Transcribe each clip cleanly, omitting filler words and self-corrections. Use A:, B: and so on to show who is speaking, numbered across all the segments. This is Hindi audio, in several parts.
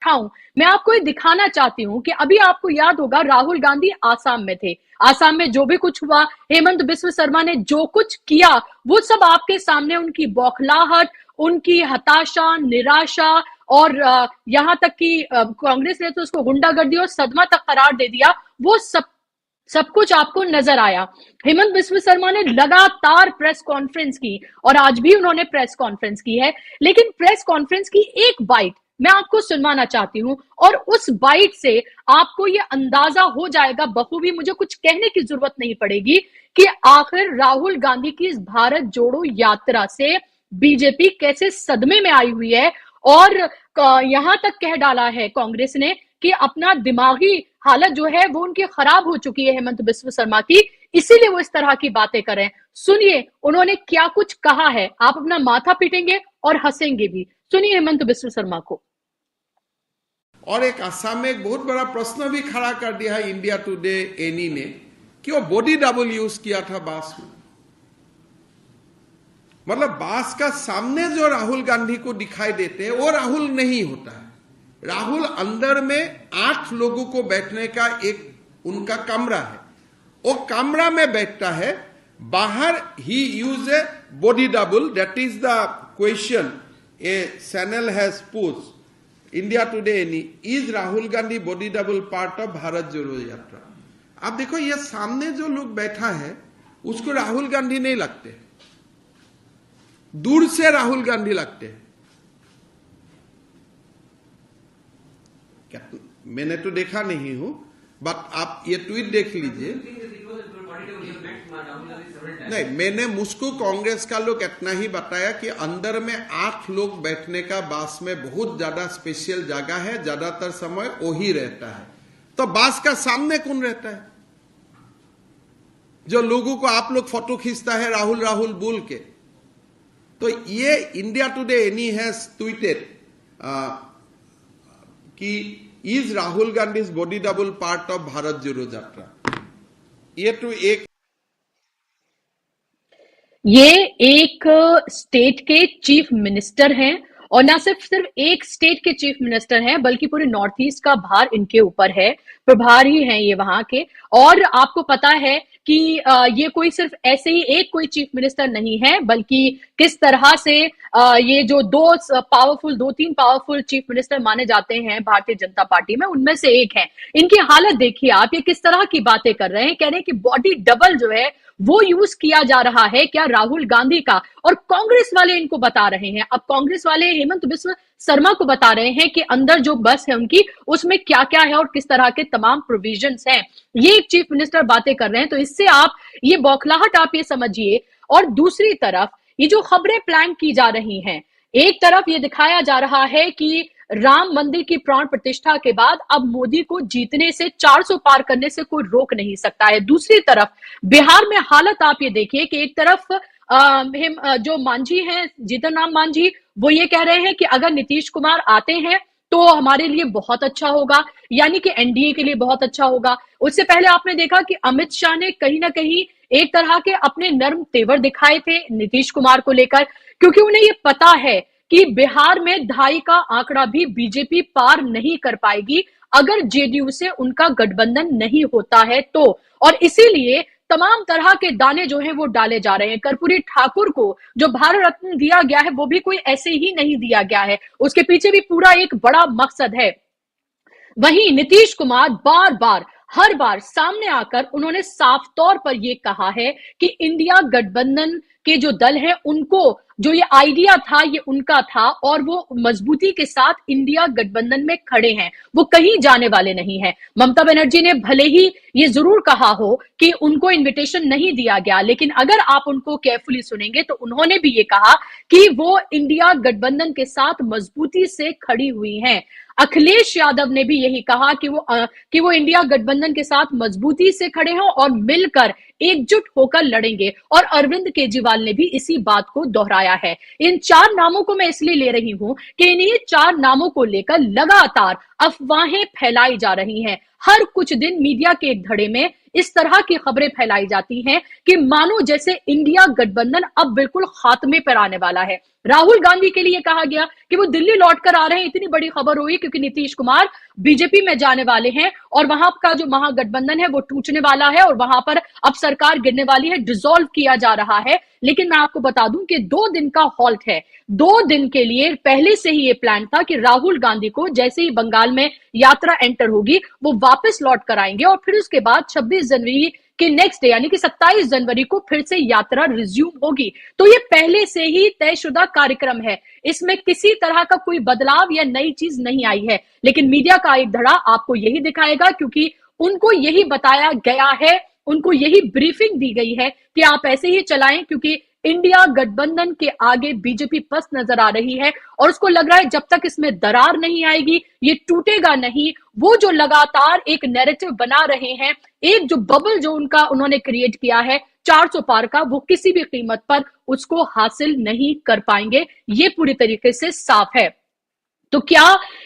A: उठाऊं, मैं आपको ये दिखाना चाहती हूं कि अभी आपको याद होगा राहुल गांधी आसाम में थे। आसाम में जो भी कुछ हुआ, हेमंत बिस्व शर्मा ने जो कुछ किया, वो सब आपके सामने, उनकी बौखलाहट, उनकी हताशा, निराशा, और यहां तक कि कांग्रेस ने तो उसको गुंडागर्दी और सदमा तक करार दे दिया, वो सब कुछ आपको नजर आया। हेमंत बिस्व शर्मा ने लगातार प्रेस कॉन्फ्रेंस की, और आज भी उन्होंने प्रेस कॉन्फ्रेंस की है, लेकिन प्रेस कॉन्फ्रेंस की एक बाइट मैं आपको सुनवाना चाहती हूं, और उस बाइट से आपको यह अंदाजा हो जाएगा, बखूबी, मुझे कुछ कहने की जरूरत नहीं पड़ेगी, कि आखिर राहुल गांधी की इस भारत जोड़ो यात्रा से बीजेपी कैसे सदमे में आई हुई है। और यहां तक कह डाला है कांग्रेस ने कि अपना दिमागी हालत जो है वो उनकी खराब हो चुकी है हेमंत बिस्व शर्मा की, इसीलिए वो इस तरह की बातें कर रहे हैं। सुनिए उन्होंने क्या कुछ कहा है, आप अपना माथा पीटेंगे और हंसेंगे भी। सुनिए हेमंत बिस्व शर्मा को।
B: और एक असम में एक बहुत बड़ा प्रश्न भी खड़ा कर दिया है इंडिया टुडे एनी ने, कि वो बॉडी डबल यूज किया था बास में। मतलब बास का सामने जो राहुल गांधी को दिखाई देते हैं वो राहुल नहीं होता है। राहुल अंदर में 8 लोगों को बैठने का एक उनका कमरा है, वो कमरा में बैठता है। बाहर ही use a body double. That is the question a channel has post India Today any, is Rahul Gandhi body double part of Bharat Jodo Yatra. आप देखो ये सामने जो लोग बैठा है उसको राहुल गांधी नहीं लगते, दूर से राहुल गांधी लगते हैं। क्या मैंने तो देखा नहीं हूं, बट आप ये ट्वीट देख लीजिए। नहीं, मैंने मुझको कांग्रेस का लोग इतना ही बताया कि अंदर में 8 लोग बैठने का बास में बहुत ज्यादा स्पेशल जगह है, ज्यादातर समय वही रहता है। तो बास का सामने कौन रहता है जो लोगों को आप लोग फोटो खींचता है राहुल राहुल बोल के? तो ये India Today any has tweeted कि is Rahul Gandhi body double part of Bharat Jodo Yatra.
A: ये एक स्टेट के चीफ मिनिस्टर हैं, और ना सिर्फ एक स्टेट के चीफ मिनिस्टर हैं, बल्कि पूरे नॉर्थ ईस्ट का भार इनके ऊपर है, प्रभारी हैं ये वहां के। और आपको पता है कि ये कोई सिर्फ ऐसे ही एक कोई चीफ मिनिस्टर नहीं है, बल्कि किस तरह से ये जो 2-3 पावरफुल चीफ मिनिस्टर माने जाते हैं भारतीय जनता पार्टी में, उनमें से एक है। इनकी हालत देखिए आप, ये किस तरह की बातें कर रहे हैं, कह रहे हैं कि बॉडी डबल जो है वो यूज किया जा रहा है क्या राहुल गांधी का। और कांग्रेस वाले इनको बता रहे हैं, अब कांग्रेस वाले हेमंत बिस्व शर्मा को बता रहे हैं कि अंदर जो बस है उनकी, उसमें क्या क्या है और किस तरह के तमाम प्रोविजंस हैं। ये एक चीफ मिनिस्टर बातें कर रहे हैं, तो इससे आप ये बौखलाहट आप ये समझिए। और दूसरी तरफ ये जो खबरें प्लान की जा रही हैं, एक तरफ ये दिखाया जा रहा है कि राम मंदिर की प्राण प्रतिष्ठा के बाद अब मोदी को जीतने से, 400 पार करने से कोई रोक नहीं सकता है। दूसरी तरफ बिहार में हालत आप ये देखिए कि एक तरफ जो मांझी हैं, जीतन राम मांझी, वो ये कह रहे हैं कि अगर नीतीश कुमार आते हैं तो हमारे लिए बहुत अच्छा होगा, यानी कि एनडीए के लिए बहुत अच्छा होगा। उससे पहले आपने देखा कि अमित शाह ने कहीं ना कहीं एक तरह के अपने नर्म तेवर दिखाए थे नीतीश कुमार को लेकर, क्योंकि उन्हें ये पता है कि बिहार में 2.5 का आंकड़ा भी बीजेपी पार नहीं कर पाएगी अगर जेडीयू से उनका गठबंधन नहीं होता है तो। और इसीलिए तमाम तरह के दाने जो हैं वो डाले जा रहे हैं। कर्पूरी ठाकुर को जो भारत रत्न दिया गया है वो भी कोई ऐसे ही नहीं दिया गया है, उसके पीछे भी पूरा एक बड़ा मकसद है। वहीं नीतीश कुमार हर बार सामने आकर उन्होंने साफ तौर पर यह कहा है कि इंडिया गठबंधन के जो दल है उनको जो ये आइडिया था ये उनका था, और वो मजबूती के साथ इंडिया गठबंधन में खड़े हैं, वो कहीं जाने वाले नहीं हैं। ममता बनर्जी ने भले ही ये जरूर कहा हो कि उनको इनविटेशन नहीं दिया गया, लेकिन अगर आप उनको केयरफुली सुनेंगे तो उन्होंने भी ये कहा कि वो इंडिया गठबंधन के साथ मजबूती से खड़ी हुई हैं। अखिलेश यादव ने भी यही कहा कि वो इंडिया गठबंधन के साथ मजबूती से खड़े हों और मिलकर एकजुट होकर लड़ेंगे, और अरविंद केजरीवाल ने भी इसी बात को दोहराया है। इन 4 नामों को मैं इसलिए ले रही हूं कि इन्हीं 4 नामों को लेकर लगातार अफवाहें फैलाई जा रही हैं। हर कुछ दिन मीडिया के एक धड़े में इस तरह की खबरें फैलाई जाती हैं कि मानो जैसे इंडिया गठबंधन अब बिल्कुल खात्मे पर आने वाला है। राहुल गांधी के लिए कहा गया कि वो दिल्ली लौट कर आ रहे हैं, इतनी बड़ी खबर हुई क्योंकि नीतीश कुमार बीजेपी में जाने वाले हैं और वहां का जो महागठबंधन है वो टूटने वाला है और वहां पर अब सरकार गिरने वाली है, डिसॉल्व किया जा रहा है। लेकिन मैं आपको बता दूं कि 2 दिन का हॉल्ट है। 2 दिन के लिए पहले से ही ये प्लान था कि राहुल गांधी को जैसे ही बंगाल में यात्रा एंटर होगी वो वापस लौट कर आएंगे और फिर उसके बाद 26 जनवरी के नेक्स्ट डे यानी कि 27 जनवरी को फिर से यात्रा रिज्यूम होगी। तो ये पहले से ही तयशुदा कार्यक्रम है, इसमें किसी तरह का कोई बदलाव या नई चीज नहीं आई है। लेकिन मीडिया का एक धड़ा आपको यही दिखाएगा क्योंकि उनको यही बताया गया है, उनको यही ब्रीफिंग दी गई है कि आप ऐसे ही चलाएं क्योंकि इंडिया गठबंधन के आगे बीजेपी पस्त नजर आ रही है और उसको लग रहा है जब तक इसमें दरार नहीं आएगी ये टूटेगा नहीं। वो जो लगातार एक नैरेटिव बना रहे हैं, एक जो बबल जो उन्होंने क्रिएट किया है 400 पार का, वो किसी भी कीमत पर उसको हासिल नहीं कर पाएंगे, ये पूरी तरीके से साफ है। तो क्या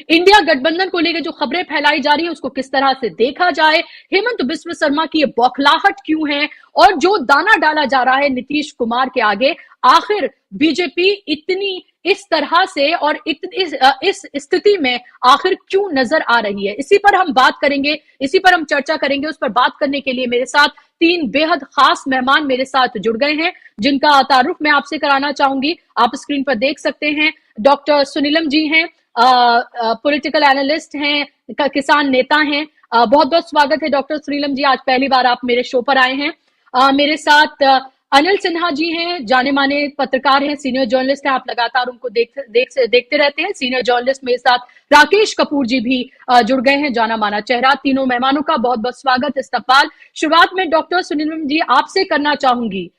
A: इंडिया गठबंधन को लेकर जो खबरें फैलाई जा रही है उसको किस तरह से देखा जाए, हेमंत बिस्व शर्मा की ये बौखलाहट क्यों है और जो दाना डाला जा रहा है नीतीश कुमार के आगे, आखिर बीजेपी इतनी इस तरह से और इस स्थिति में आखिर क्यों नजर आ रही है, इसी पर हम बात करेंगे, इसी पर हम चर्चा करेंगे। उस पर बात करने के लिए मेरे साथ 3 बेहद खास मेहमान मेरे साथ जुड़ गए हैं जिनका तारुफ मैं आपसे कराना चाहूंगी। आप स्क्रीन पर देख सकते हैं, डॉक्टर सुनीलम जी हैं, पॉलिटिकल एनालिस्ट हैं, किसान नेता हैं। बहुत बहुत स्वागत है डॉक्टर सुनीलम जी, आज पहली बार आप मेरे शो पर आए हैं। मेरे साथ अनिल सिन्हा जी हैं, जाने माने पत्रकार हैं, सीनियर जर्नलिस्ट हैं, आप लगातार उनको देखते रहते हैं। सीनियर जर्नलिस्ट मेरे साथ राकेश कपूर जी भी जुड़ गए हैं, जाना माना चेहरा। तीनों मेहमानों का बहुत बहुत स्वागत, इस्तकबाल। शुरुआत में डॉक्टर सुनीलम जी आपसे करना चाहूंगी,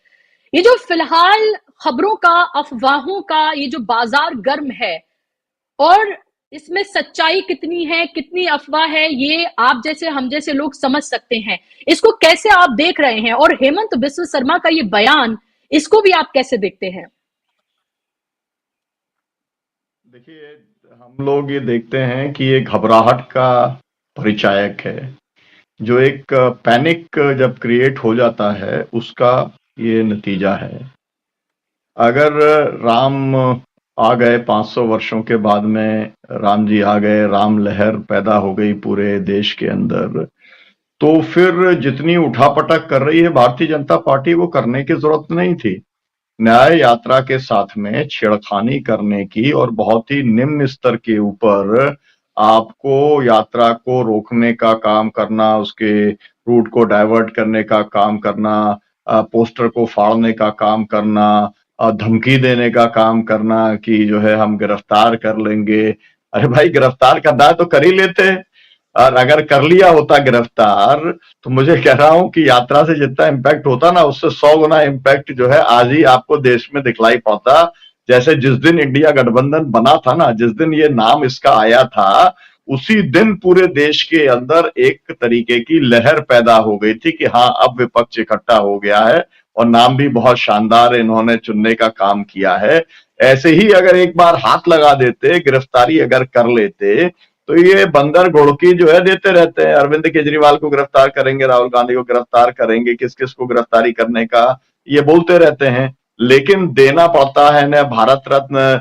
A: ये जो फिलहाल खबरों का, अफवाहों का ये जो बाजार गर्म है और इसमें सच्चाई कितनी है, कितनी अफवाह है, ये आप जैसे हम जैसे लोग समझ सकते हैं, इसको कैसे आप देख रहे हैं? और हेमंत बिस्व शर्मा का ये बयान, इसको भी आप कैसे देखते हैं?
C: देखिए, हम लोग ये देखते हैं कि ये घबराहट का परिचायक है, जो एक पैनिक जब क्रिएट हो जाता है उसका ये नतीजा है। अगर राम आ गए 500 वर्षों के बाद में, राम जी आ गए, राम लहर पैदा हो गई पूरे देश के अंदर, तो फिर जितनी उठापटक कर रही है भारतीय जनता पार्टी वो करने की जरूरत नहीं थी। न्याय यात्रा के साथ में छेड़खानी करने की और बहुत ही निम्न स्तर के ऊपर आपको यात्रा को रोकने का काम करना, उसके रूट को डाइवर्ट करने का काम करना, पोस्टर को फाड़ने का काम करना, धमकी देने का काम करना कि जो है हम गिरफ्तार कर लेंगे। अरे भाई, गिरफ्तार करना है तो कर ही लेते, और अगर कर लिया होता गिरफ्तार तो मुझे कह रहा हूं कि यात्रा से जितना इम्पैक्ट होता ना, उससे 100 गुना इम्पैक्ट जो है आज ही आपको देश में दिखलाई पड़ता। जैसे जिस दिन इंडिया गठबंधन बना था ना, जिस दिन ये नाम इसका आया था, उसी दिन पूरे देश के अंदर एक तरीके की लहर पैदा हो गई थी कि हाँ, अब विपक्ष इकट्ठा हो गया है और नाम भी बहुत शानदार इन्होंने चुनने का काम किया है। ऐसे ही अगर एक बार हाथ लगा देते, गिरफ्तारी अगर कर लेते, तो ये बंदर घुड़की जो है देते रहते हैं। अरविंद केजरीवाल को गिरफ्तार करेंगे, राहुल गांधी को गिरफ्तार करेंगे, किस किस को गिरफ्तारी करने का ये बोलते रहते हैं, लेकिन देना पड़ता है ना। भारत रत्न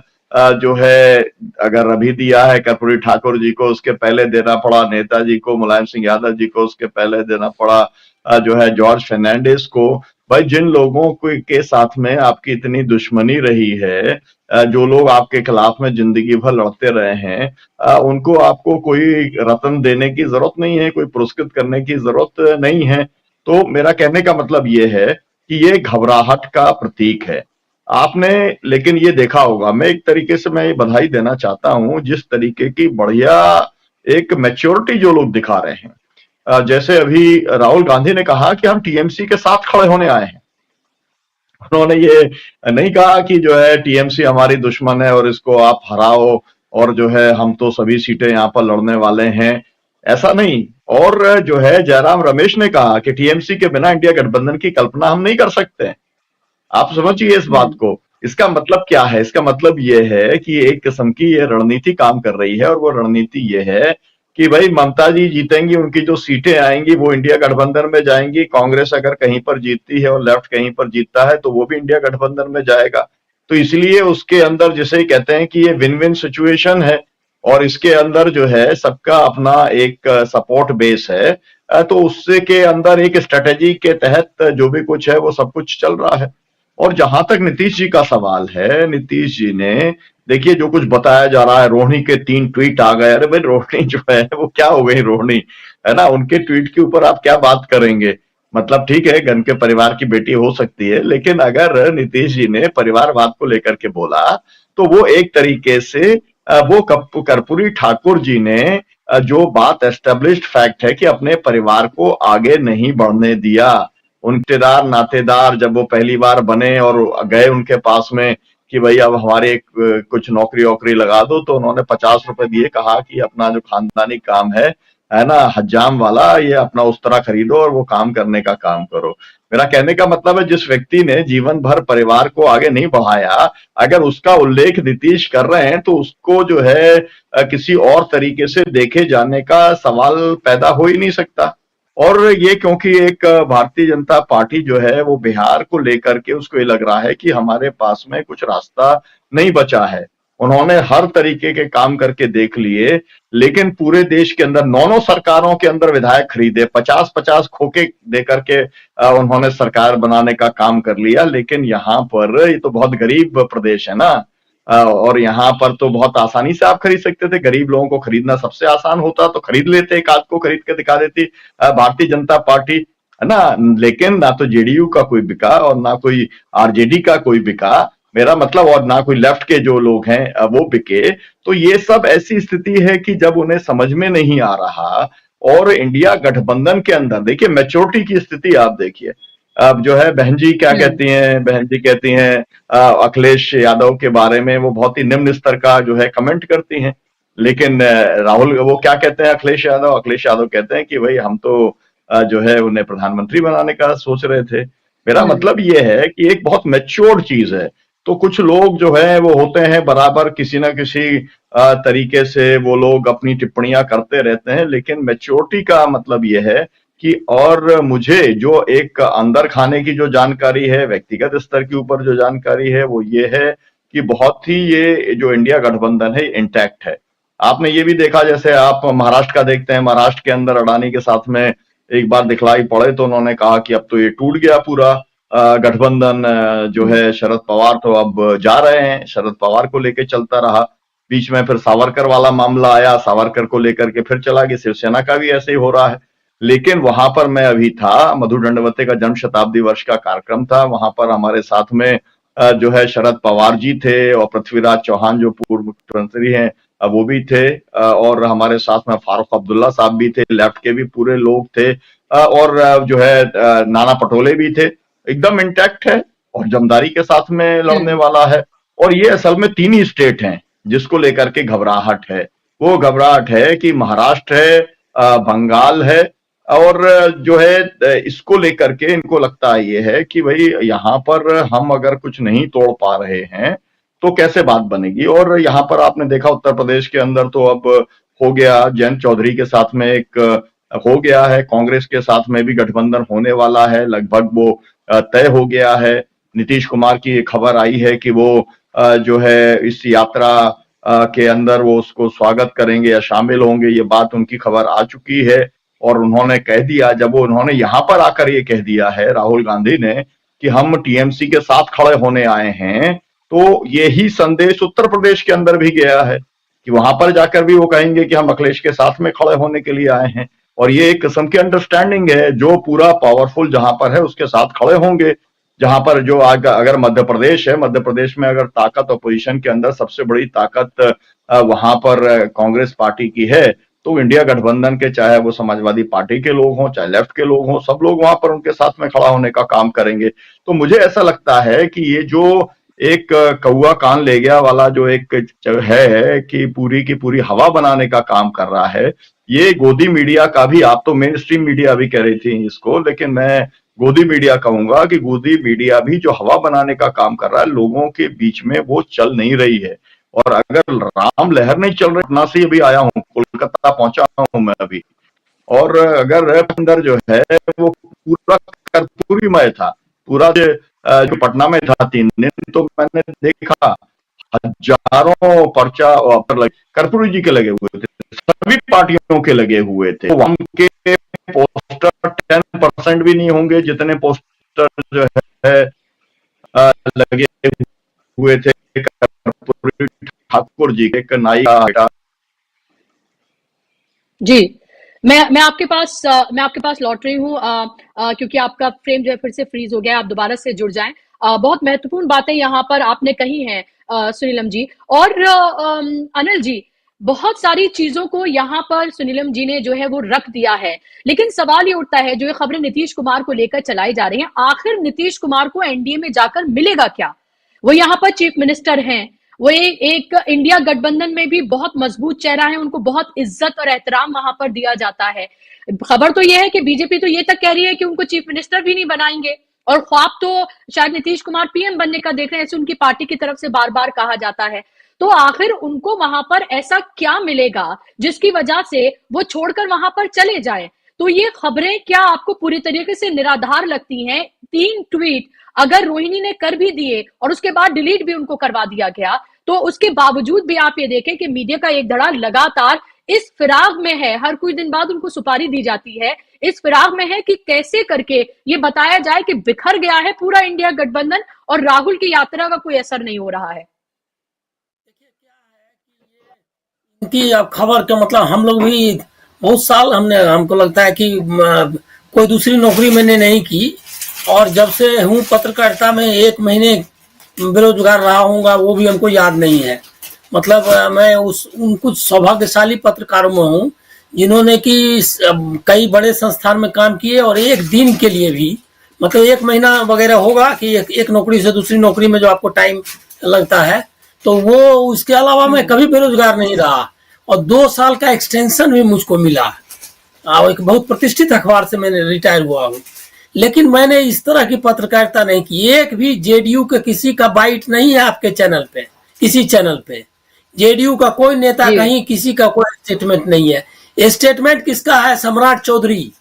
C: जो है अगर अभी दिया है कर्पूरी ठाकुर जी को, उसके पहले देना पड़ा नेताजी को, मुलायम सिंह यादव जी को, उसके पहले देना पड़ा जो है जॉर्ज फर्नांडिस को। भाई, जिन लोगों के साथ में आपकी इतनी दुश्मनी रही है, जो लोग आपके खिलाफ में जिंदगी भर लड़ते रहे हैं, उनको आपको कोई रत्न देने की जरूरत नहीं है, कोई पुरस्कृत करने की जरूरत नहीं है। तो मेरा कहने का मतलब ये है कि ये घबराहट का प्रतीक है। आपने लेकिन ये देखा होगा, मैं एक तरीके से मैं ये बधाई देना चाहता हूं, जिस तरीके की बढ़िया एक मैच्योरिटी जो लोग दिखा रहे हैं। जैसे अभी राहुल गांधी ने कहा कि हम टीएमसी के साथ खड़े होने आए हैं। उन्होंने ये नहीं कहा कि जो है टीएमसी हमारी दुश्मन है और इसको आप हराओ और जो है हम तो सभी सीटें यहाँ पर लड़ने वाले हैं, ऐसा नहीं। और जो है जयराम रमेश ने कहा कि टीएमसी के बिना इंडिया गठबंधन की कल्पना हम नहीं कर सकते। आप समझिए इस बात को। इसका मतलब क्या है? इसका मतलब ये है कि एक किस्म की ये रणनीति काम कर रही है और वो रणनीति ये है कि भाई ममता जी जीतेंगी, उनकी जो सीटें आएंगी वो इंडिया गठबंधन में जाएंगी, कांग्रेस अगर कहीं पर जीतती है और लेफ्ट कहीं पर जीतता है तो वो भी इंडिया गठबंधन में जाएगा। तो इसलिए उसके अंदर जिसे कहते हैं कि ये विन विन सिचुएशन है, और इसके अंदर जो है सबका अपना एक सपोर्ट बेस है। तो उससे के अंदर एक स्ट्रेटेजी के तहत जो भी कुछ है वो सब कुछ चल रहा है। और जहां तक नीतीश जी का सवाल है, नीतीश जी ने देखिए जो कुछ बताया जा रहा है, रोहिणी के 3 ट्वीट आ गए। अरे भाई रोहिणी जो है वो क्या हो गई रोहिणी, है ना, उनके ट्वीट के ऊपर आप क्या बात करेंगे। मतलब ठीक है गन के परिवार की बेटी हो सकती है, लेकिन अगर नीतीश जी ने परिवारवाद को लेकर के बोला तो वो एक तरीके से वो कर्पूरी ठाकुर जी ने जो बात एस्टेब्लिश्ड फैक्ट है कि अपने परिवार को आगे नहीं बढ़ने दिया। उनके नातेदार जब वो पहली बार बने और गए उनके पास में कि भाई अब हमारे कुछ नौकरी वोकरी लगा दो, तो उन्होंने 50 रुपए दिए, कहा कि अपना जो खानदानी काम है ना हज्जाम वाला, ये अपना उस तरह खरीदो और वो काम करने का काम करो। मेरा कहने का मतलब है जिस व्यक्ति ने जीवन भर परिवार को आगे नहीं बढ़ाया, अगर उसका उल्लेख नीतीश कर रहे हैं तो उसको जो है किसी और तरीके से देखे जाने का सवाल पैदा हो ही नहीं सकता। और ये क्योंकि एक भारतीय जनता पार्टी जो है वो बिहार को लेकर के उसको ये लग रहा है कि हमारे पास में कुछ रास्ता नहीं बचा है। उन्होंने हर तरीके के काम करके देख लिए, लेकिन पूरे देश के अंदर 9 सरकारों के अंदर विधायक खरीदे, 50-50 खोके दे करके उन्होंने सरकार बनाने का काम कर लिया। लेकिन यहाँ पर ये तो बहुत गरीब प्रदेश है ना, और यहाँ पर तो बहुत आसानी से आप खरीद सकते थे। गरीब लोगों को खरीदना सबसे आसान होता तो खरीद लेते, एक आध को खरीद के दिखा देती भारतीय जनता पार्टी, है ना। लेकिन ना तो जेडीयू का कोई बिका और ना कोई आरजेडी का कोई बिका, मेरा मतलब, और ना कोई लेफ्ट के जो लोग हैं वो बिके। तो ये सब ऐसी स्थिति है कि जब उन्हें समझ में नहीं आ रहा। और इंडिया गठबंधन के अंदर देखिए मैच्योरिटी की स्थिति आप देखिए। अब जो है बहन जी क्या कहती हैं, बहन जी कहती हैं अखिलेश यादव के बारे में वो बहुत ही निम्न स्तर का जो है कमेंट करती हैं। लेकिन राहुल वो क्या कहते हैं, अखिलेश यादव कहते हैं कि भाई हम तो जो है उन्हें प्रधानमंत्री बनाने का सोच रहे थे। मेरा मतलब ये है कि एक बहुत मैच्योर्ड चीज है। तो कुछ लोग जो है वो होते हैं बराबर किसी ना किसी तरीके से वो लोग अपनी टिप्पणियां करते रहते हैं, लेकिन मैच्योरिटी का मतलब ये है कि, और मुझे जो एक अंदर खाने की जो जानकारी है, व्यक्तिगत स्तर के ऊपर जो जानकारी है वो ये है कि बहुत ही ये जो इंडिया गठबंधन है इंटैक्ट है। आपने ये भी देखा, जैसे आप महाराष्ट्र का देखते हैं, महाराष्ट्र के अंदर अडानी के साथ में एक बार दिखलाई पड़े तो उन्होंने कहा कि अब तो ये टूट गया पूरा गठबंधन जो है। शरद पवार तो अब जा रहे हैं, शरद पवार को लेकर चलता रहा। बीच में फिर सावरकर वाला मामला आया, सावरकर को लेकर के फिर चला गया। शिवसेना का भी ऐसे ही हो रहा है। लेकिन वहां पर मैं अभी था, मधु दंडवते का जन्म शताब्दी वर्ष का कार्यक्रम था, वहां पर हमारे साथ में जो है शरद पवार जी थे और पृथ्वीराज चौहान जो पूर्व मुख्यमंत्री हैं वो भी थे, और हमारे साथ में फारूक अब्दुल्ला साहब भी थे, लेफ्ट के भी पूरे लोग थे, और जो है नाना पटोले भी थे। एकदम इंटैक्ट है और जमदारी के साथ में लड़ने वाला है। और ये असल में 3 ही स्टेट हैं जिसको लेकर के घबराहट है। वो घबराहट है कि महाराष्ट्र है, बंगाल है, और जो है इसको लेकर के इनको लगता ये है कि भाई यहाँ पर हम अगर कुछ नहीं तोड़ पा रहे हैं तो कैसे बात बनेगी। और यहाँ पर आपने देखा उत्तर प्रदेश के अंदर तो अब हो गया, जयंत चौधरी के साथ में एक हो गया है, कांग्रेस के साथ में भी गठबंधन होने वाला है, लगभग वो तय हो गया है। नीतीश कुमार की खबर आई है कि वो जो है इस यात्रा के अंदर वो उसको स्वागत करेंगे या शामिल होंगे, ये बात उनकी खबर आ चुकी है। और उन्होंने कह दिया, जब वो उन्होंने यहां पर आकर ये कह दिया है राहुल गांधी ने कि हम टीएमसी के साथ खड़े होने आए हैं, तो यही संदेश उत्तर प्रदेश के अंदर भी गया है कि वहां पर जाकर भी वो कहेंगे कि हम अखिलेश के साथ में खड़े होने के लिए आए हैं। और ये एक किस्म की अंडरस्टैंडिंग है, जो पूरा पावरफुल जहां पर है उसके साथ खड़े होंगे। जहां पर जो अगर मध्य प्रदेश है, मध्य प्रदेश में अगर ताकत अपोजिशन के अंदर सबसे बड़ी ताकत वहां पर कांग्रेस पार्टी की है, तो इंडिया गठबंधन के चाहे वो समाजवादी पार्टी के लोग हों, चाहे लेफ्ट के लोग हों, सब लोग वहां पर उनके साथ में खड़ा होने का काम करेंगे। तो मुझे ऐसा लगता है कि ये जो एक कौआ कान ले गया वाला जो एक है कि पूरी की पूरी हवा बनाने का काम कर रहा है, ये गोदी मीडिया का भी, आप तो मेन स्ट्रीम मीडिया भी कह रही थी इसको, लेकिन मैं गोदी मीडिया कहूंगा कि गोदी मीडिया भी जो हवा बनाने का काम कर रहा है लोगों के बीच में, वो चल नहीं रही है। और अगर राम लहर नहीं चल रही, अपना से अभी आया हूं कोलकाता पहुंचा हूं मैं अभी, और अगर अंदर जो है वो पूरा कर्पूरीमय था, पूरा जो पटना में था 3 दिन, तो मैंने देखा हजारों पर्चा कर्पूरी जी के लगे हुए थे, सभी पार्टियों के लगे हुए थे। वहां के पोस्टर 10% भी नहीं होंगे जितने पोस्टर जो है लगे हुए थे कर्पूरी ठाकुर जी के नायिका।
A: जी, मैं आपके पास लौट रही हूँ, क्योंकि आपका फ्रेम जो है फिर से फ्रीज हो गया, आप दोबारा से जुड़ जाएं। बहुत महत्वपूर्ण बातें यहाँ पर आपने कही हैं सुनीलम जी और अनिल जी। बहुत सारी चीजों को यहाँ पर सुनीलम जी ने जो है वो रख दिया है, लेकिन सवाल ये उठता है, जो ये खबरें नीतीश कुमार को लेकर चलाई जा रही हैं, आखिर नीतीश कुमार को एनडीए में जाकर मिलेगा क्या? वो यहाँ पर चीफ मिनिस्टर हैं, वो एक इंडिया गठबंधन में भी बहुत मजबूत चेहरा है, उनको बहुत इज्जत और एहतराम वहां पर दिया जाता है। खबर तो यह है कि बीजेपी तो ये तक कह रही है कि उनको चीफ मिनिस्टर भी नहीं बनाएंगे, और ख्वाब तो शायद नीतीश कुमार पीएम बनने का देख रहे हैं, ऐसे उनकी पार्टी की तरफ से बार बार कहा जाता है। तो आखिर उनको वहां पर ऐसा क्या मिलेगा जिसकी वजह से वो छोड़कर वहां पर चले जाए? तो ये खबरें क्या आपको पूरी तरीके से निराधार लगती हैं? 3 ट्वीट अगर रोहिणी ने कर भी दिए और उसके बाद डिलीट भी उनको करवा दिया गया, तो उसके बावजूद भी आप ये देखें कि मीडिया का एक धड़ा लगातार इस फिराक में है, हर कुछ दिन बाद उनको सुपारी दी जाती है, इस फिराक में है कि कैसे करके ये बताया जाए कि बिखर गया है पूरा इंडिया गठबंधन और राहुल की यात्रा का कोई असर नहीं हो रहा है।
D: कि अब खबर का मतलब हम लोग भी बहुत साल हमको लगता है कि कोई दूसरी नौकरी मैंने नहीं की, और जब से हूँ पत्रकारिता में 1 महीने बेरोजगार रहा हूँगा, वो भी हमको याद नहीं है। मतलब मैं उन कुछ सौभाग्यशाली पत्रकारों में हूँ जिन्होंने कि कई बड़े संस्थान में काम किए, और एक दिन के लिए भी मतलब 1 महीना वगैरह होगा कि एक नौकरी से दूसरी नौकरी में जो आपको टाइम लगता है, तो वो उसके अलावा मैं कभी बेरोजगार नहीं रहा। और 2 साल का एक्सटेंशन भी मुझको मिला, एक बहुत प्रतिष्ठित अखबार से मैंने रिटायर हुआ हूँ, लेकिन मैंने इस तरह की पत्रकारिता नहीं की। एक भी जेडीयू के किसी का बाइट नहीं है आपके चैनल पे, किसी चैनल पे जेडीयू का कोई नेता कहीं किसी का कोई स्टेटमेंट नहीं है। स्टेटमेंट किसका है? सम्राट चौधरी,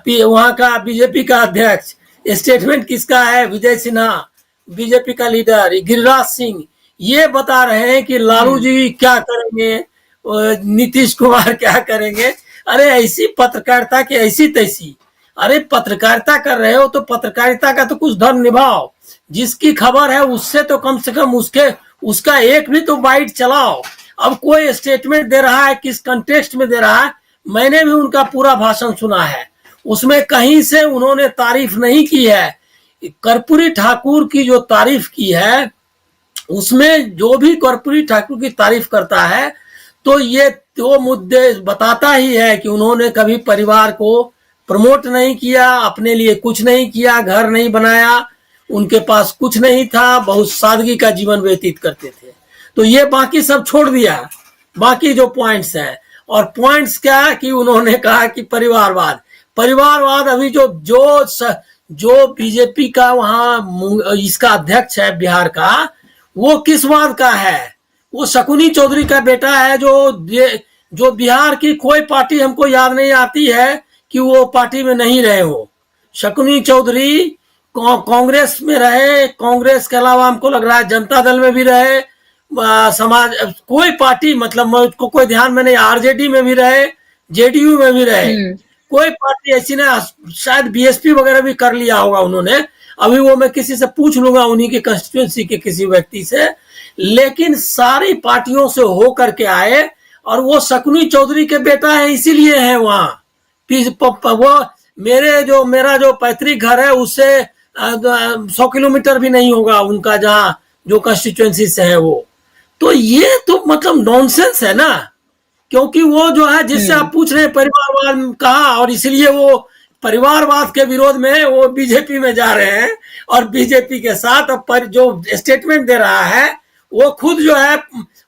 D: वहां का बीजेपी का अध्यक्ष। स्टेटमेंट किसका है? विजय सिन्हा, बीजेपी का लीडर। गिरिराज सिंह ये बता रहे हैं कि लालू जी क्या करेंगे, नीतीश कुमार क्या करेंगे। अरे ऐसी पत्रकारिता की ऐसी तैसी। अरे पत्रकारिता कर रहे हो तो पत्रकारिता का तो कुछ धर्म निभाओ, जिसकी खबर है उससे तो कम से कम उसका एक भी तो बाइट चलाओ। अब कोई स्टेटमेंट दे रहा है, किस कंटेक्स्ट में दे रहा है? मैंने भी उनका पूरा भाषण सुना है, उसमें कहीं से उन्होंने तारीफ नहीं की है। कर्पूरी ठाकुर की जो तारीफ की है, उसमें जो भी कर्पूरी ठाकुर की तारीफ करता है तो ये तो मुद्दे बताता ही है कि उन्होंने कभी परिवार को प्रमोट नहीं किया, अपने लिए कुछ नहीं किया, घर नहीं बनाया, उनके पास कुछ नहीं था, बहुत सादगी का जीवन व्यतीत करते थे। तो ये बाकी सब छोड़ दिया, बाकी जो पॉइंट्स हैं। और पॉइंट्स क्या है कि उन्होंने कहा कि परिवारवाद अभी जो बीजेपी का वहां इसका अध्यक्ष है बिहार का, वो किस वाद का है? वो शकुनी चौधरी का बेटा है, जो बिहार की कोई पार्टी हमको याद नहीं आती है कि वो पार्टी में नहीं रहे हो। शकुनी चौधरी कांग्रेस में रहे, कांग्रेस के अलावा हमको लग रहा है जनता दल में भी रहे, समाज कोई पार्टी मतलब उसको कोई ध्यान में नहीं, आरजेडी में भी रहे, जेडीयू में भी रहे, कोई पार्टी ऐसी ना, शायद बीएसपी वगैरह भी कर लिया होगा उन्होंने। अभी वो मैं किसी से पूछ लूंगा, उन्हीं के कंस्टिट्यूएंसी के किसी व्यक्ति से। लेकिन सारी पार्टियों से हो करके आए, और वो शकुनी चौधरी के बेटा है इसीलिए है वहां। वो मेरा जो पैतृक घर है उससे 100 किलोमीटर भी नहीं होगा उनका, जहाँ जो कंस्टिट्यूएंसी से है वो। तो ये तो मतलब नॉनसेंस है ना, क्योंकि वो जो है जिससे आप पूछ रहे हैं परिवारवाद कहा, और इसलिए वो परिवारवाद के विरोध में वो बीजेपी में जा रहे हैं, और बीजेपी के साथ पर जो स्टेटमेंट दे रहा है वो खुद जो है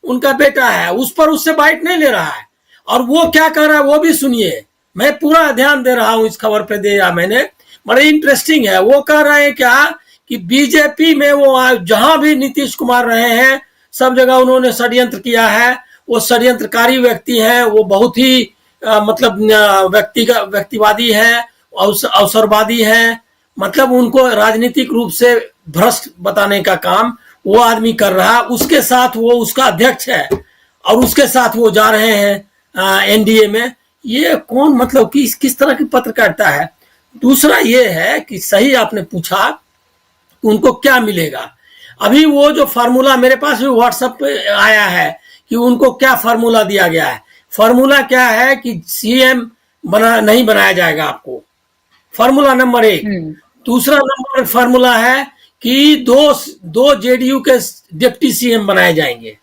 D: उनका बेटा है, उस पर उससे बाइट नहीं ले रहा है। और वो क्या कर रहा है वो भी सुनिए, मैं पूरा ध्यान दे रहा हूं इस खबर पे, दिया मैंने, बड़े इंटरेस्टिंग है। वो कह रहे हैं क्या कि बीजेपी में वो जहां भी नीतीश कुमार रहे हैं सब जगह उन्होंने षड्यंत्र किया है, वो षड्यंत्रकारी व्यक्ति हैं, वो बहुत ही मतलब व्यक्तिवादी है, अवसरवादी है, मतलब उनको राजनीतिक रूप से भ्रष्ट बताने का काम वो आदमी कर रहा है। उसके साथ वो उसका अध्यक्ष है और उसके साथ वो जा रहे हैं एनडीए में। ये कौन मतलब किस तरह की पत्रकारिता है? दूसरा ये है कि सही आपने पूछा उनको क्या मिलेगा। अभी वो जो फार्मूला मेरे पास भी व्हाट्सएप पे आया है कि उनको क्या फार्मूला दिया गया है। फार्मूला क्या है कि सीएम नहीं बनाया जाएगा आपको, फार्मूला नंबर 1। दूसरा नंबर फार्मूला है कि दो जेडीयू के डिप्टी सीएम बनाए जाएंगे,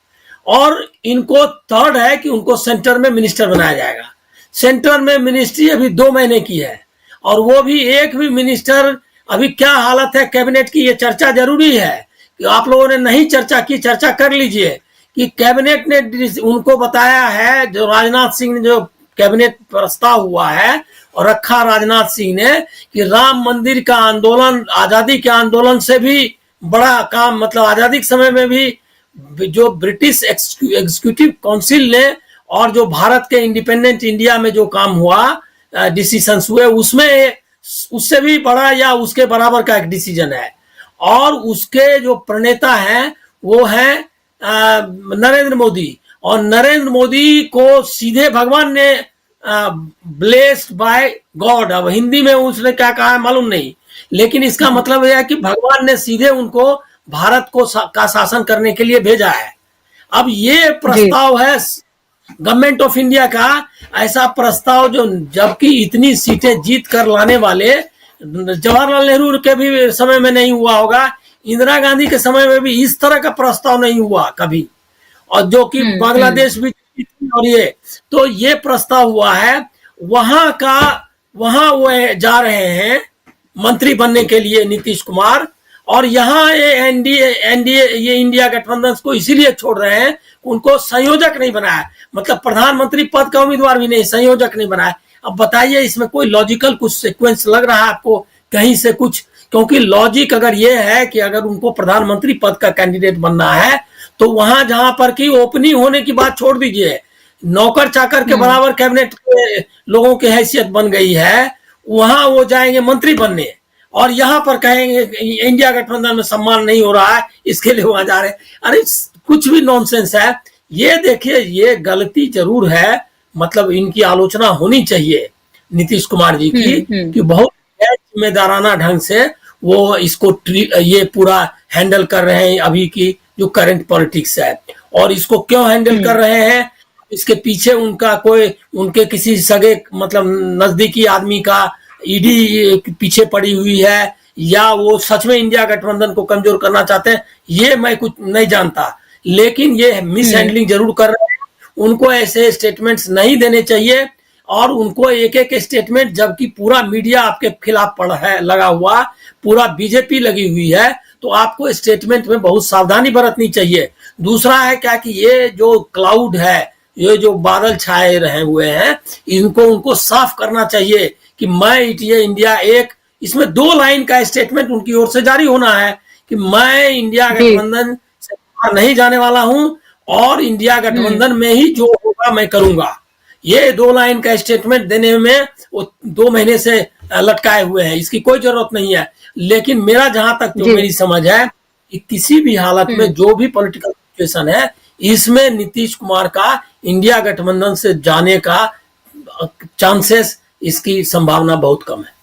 D: और इनको थर्ड है कि उनको सेंटर में मिनिस्टर बनाया जाएगा। सेंटर में मिनिस्ट्री अभी 2 महीने की है, और वो भी एक भी मिनिस्टर, अभी क्या हालत है कैबिनेट की, ये चर्चा जरूरी है कि आप लोगों ने नहीं चर्चा की, चर्चा कर लीजिए कि कैबिनेट ने उनको बताया है, जो राजनाथ सिंह ने जो कैबिनेट प्रस्ताव हुआ है और रखा राजनाथ सिंह ने, कि राम मंदिर का आंदोलन आजादी के आंदोलन से भी बड़ा काम, मतलब आजादी के समय में भी जो ब्रिटिश एग्जीक्यूटिव काउंसिल ने और जो भारत के इंडिपेंडेंट इंडिया में जो काम हुआ, डिसीजंस हुए, उसमें उससे भी बड़ा या उसके बराबर का एक डिसीजन है। और उसके जो प्रणेता हैं वो हैं नरेंद्र मोदी, और नरेंद्र मोदी को सीधे भगवान ने ब्लेस्ड बाय गॉड, अब हिंदी में उसने क्या कहा है मालूम नहीं, लेकिन इसका मतलब यह है कि भगवान ने सीधे उनको भारत को का शासन करने के लिए भेजा है। अब ये प्रस्ताव है गवर्नमेंट ऑफ इंडिया का, ऐसा प्रस्ताव जो, जबकि इतनी सीटें जीत कर लाने वाले जवाहरलाल नेहरू के भी समय में नहीं हुआ होगा, इंदिरा गांधी के समय में भी इस तरह का प्रस्ताव नहीं हुआ कभी, और जो कि बांग्लादेश भी, और ये प्रस्ताव हुआ है। वहां वो जा रहे हैं मंत्री बनने के लिए नीतीश कुमार, और यहाँ एनडीए ये इंडिया गठबंधन को इसीलिए छोड़ रहे हैं, उनको संयोजक नहीं बनाया, मतलब प्रधानमंत्री पद का उम्मीदवार भी नहीं, संयोजक नहीं बनाया। अब बताइए इसमें कोई लॉजिकल कुछ सीक्वेंस लग रहा है आपको कहीं से कुछ? क्योंकि लॉजिक अगर ये है कि अगर उनको प्रधानमंत्री पद का कैंडिडेट बनना है, तो वहां जहां पर की ओपनिंग होने की बात छोड़ दीजिए, नौकर चाकर के बराबर कैबिनेट के लोगों की हैसियत बन गई है, वहां वो जाएंगे मंत्री बनने, और यहाँ पर कहेंगे इंडिया गठबंधन में सम्मान नहीं हो रहा है, इसके लिए वहां जा रहे हैं। अरे कुछ भी नॉनसेंस है ये। देखिए ये गलती जरूर है, मतलब इनकी आलोचना होनी चाहिए नीतीश कुमार जी की, कि बहुत जिम्मेदाराना ढंग से वो इसको ये पूरा हैंडल कर रहे हैं अभी की जो करंट पॉलिटिक्स है। और इसको क्यों हैंडल कर रहे हैं, इसके पीछे उनका कोई, उनके किसी सगे मतलब नजदीकी आदमी का ईडी पीछे पड़ी हुई है, या वो सच में इंडिया गठबंधन को कमजोर करना चाहते हैं, ये मैं कुछ नहीं जानता, लेकिन ये मिस हैंडलिंग जरूर कर रहे हैं। उनको ऐसे स्टेटमेंट्स नहीं देने चाहिए, और उनको एक एक स्टेटमेंट, जबकि पूरा मीडिया आपके खिलाफ पड़ा है, लगा हुआ, पूरा बीजेपी लगी हुई है, तो आपको स्टेटमेंट में बहुत सावधानी बरतनी चाहिए। दूसरा है क्या कि ये जो क्लाउड है, ये जो बादल छाए रहे हुए हैं, इनको उनको साफ करना चाहिए कि मैं इंडिया एक, इसमें 2 लाइन का स्टेटमेंट उनकी ओर से जारी होना है कि मैं इंडिया गठबंधन से बाहर नहीं जाने वाला हूं, और इंडिया गठबंधन में ही जो होगा मैं करूंगा। ये 2 लाइन का स्टेटमेंट देने में वो 2 महीने से लटकाए हुए हैं, इसकी कोई जरूरत नहीं है। लेकिन मेरा जहां तक जो मेरी समझ है कि किसी भी हालत में जो भी पॉलिटिकल सिचुएशन है, इसमें नीतीश कुमार का इंडिया गठबंधन से जाने का चांसेस, इसकी संभावना बहुत कम है।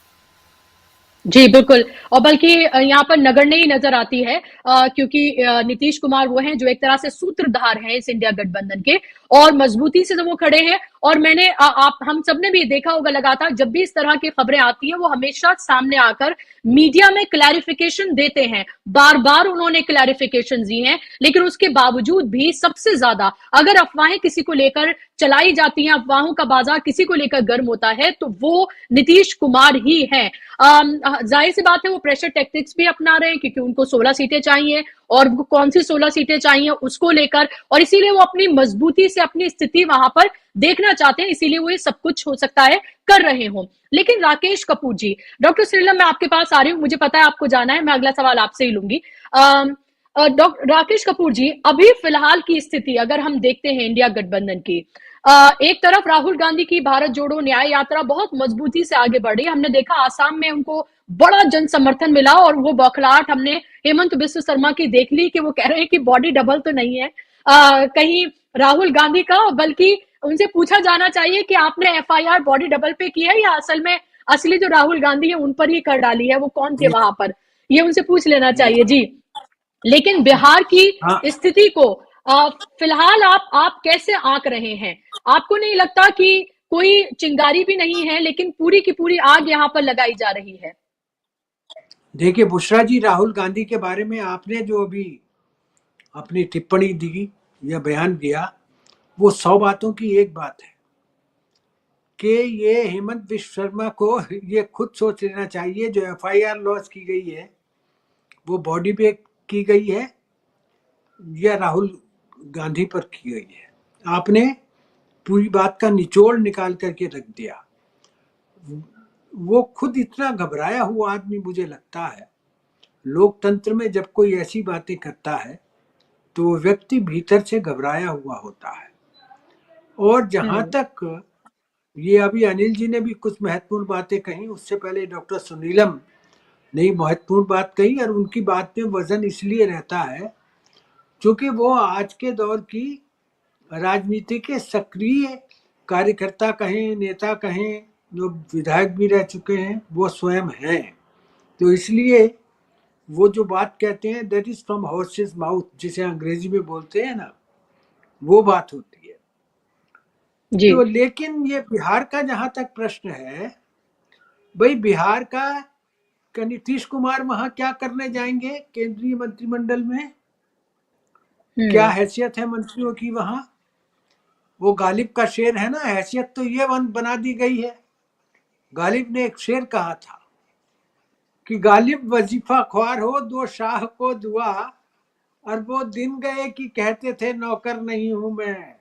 A: जी बिल्कुल, और बल्कि यहाँ पर नगण्य ही नजर आती है, क्योंकि नीतीश कुमार वो हैं जो एक तरह से सूत्रधार हैं इस इंडिया गठबंधन के, और मजबूती से तो वो खड़े हैं। और मैंने आप हम सबने भी देखा होगा लगातार, जब भी इस तरह की खबरें आती हैं, वो हमेशा सामने आकर मीडिया में क्लैरिफिकेशन देते हैं। बार बार उन्होंने क्लैरिफिकेशन दी हैं, लेकिन उसके बावजूद भी सबसे ज्यादा अगर अफवाहें किसी को लेकर चलाई जाती हैं, अफवाहों का बाजार किसी को लेकर गर्म होता है, तो वो नीतीश कुमार ही हैं। जाहिर सी बात है वो प्रेशर टैक्टिक्स भी अपना रहे हैं, क्योंकि उनको 16 सीटें चाहिए, और कौन सी 16 सीटें चाहिए उसको लेकर, और इसीलिए वो अपनी मजबूती से अपनी स्थिति वहां पर देखना चाहते हैं, इसीलिए वो ये सब कुछ हो सकता है कर रहे हो। लेकिन राकेश कपूर जी, डॉक्टर श्रीलम मैं आपके पास आ रही हूँ, मुझे पता है आपको जाना है, मैं अगला सवाल आपसे ही लूंगी। डॉक्टर राकेश कपूर जी, अभी फिलहाल की स्थिति अगर हम देखते हैं इंडिया गठबंधन की, एक तरफ राहुल गांधी की भारत जोड़ो न्याय यात्रा बहुत मजबूती से आगे बढ़ रही है। हमने देखा आसाम में उनको बड़ा जन समर्थन मिला, और वो बौखलाहट हमने हेमंत बिस्व शर्मा की देख ली कि वो कह रहे हैं कि बॉडी डबल तो नहीं है कहीं राहुल गांधी का, बल्कि उनसे पूछा जाना चाहिए कि आपने एफआईआर बॉडी डबल पे की है या असल में असली जो राहुल गांधी है उन पर ही कर डाली है, वो कौन थे वहां पर, ये उनसे पूछ लेना चाहिए जी। लेकिन बिहार की
D: हाँ,
A: स्थिति को फिलहाल आप कैसे आंक रहे हैं? आपको नहीं लगता कि कोई चिंगारी भी नहीं है, लेकिन पूरी की पूरी आग यहाँ पर लगाई जा रही है?
E: देखिए बुशरा जी, राहुल गांधी के बारे में आपने जो अभी अपनी टिप्पणी दी या बयान दिया, वो 100 बातों की एक बात है कि ये हेमंत बिश्व शर्मा को ये खुद सोच लेना चाहिए जो एफआईआर लॉन्च की गई है वो बॉडी पे की गई है या राहुल गांधी पर की गई है। आपने पूरी बात का निचोड़ निकाल करके रख दिया। वो खुद इतना घबराया हुआ आदमी मुझे लगता है। लोकतंत्र में जब कोई ऐसी बातें करता है तो वो व्यक्ति भीतर से घबराया हुआ होता है। और जहां तक ये अभी अनिल जी ने भी कुछ महत्वपूर्ण बातें कही, उससे पहले डॉक्टर सुनीलम ने महत्वपूर्ण बात कही, और उनकी बात में वजन इसलिए रहता है क्योंकि वो आज के दौर की राजनीति के सक्रिय कार्यकर्ता कहें, नेता कहें, जो विधायक भी रह चुके हैं, वो स्वयं हैं। तो इसलिए वो जो बात कहते हैं that is from horses mouth, जिसे अंग्रेजी में बोलते हैं ना, वो बात होती है
A: जी।
E: तो। लेकिन ये बिहार का जहां तक प्रश्न है, भाई बिहार का नीतीश कुमार वहां क्या करने जाएंगे केंद्रीय मंत्रिमंडल में? क्या हैसियत है मंत्रियों की वहां? वो गालिब का शेर है ना, हैसियत तो ये बना दी गई है। गालिब ने एक शेर कहा था कि गालिब वजीफा ख्वार हो, दो शाह को दुआ, और वो दिन गए कि कहते थे नौकर नहीं हूं मैं।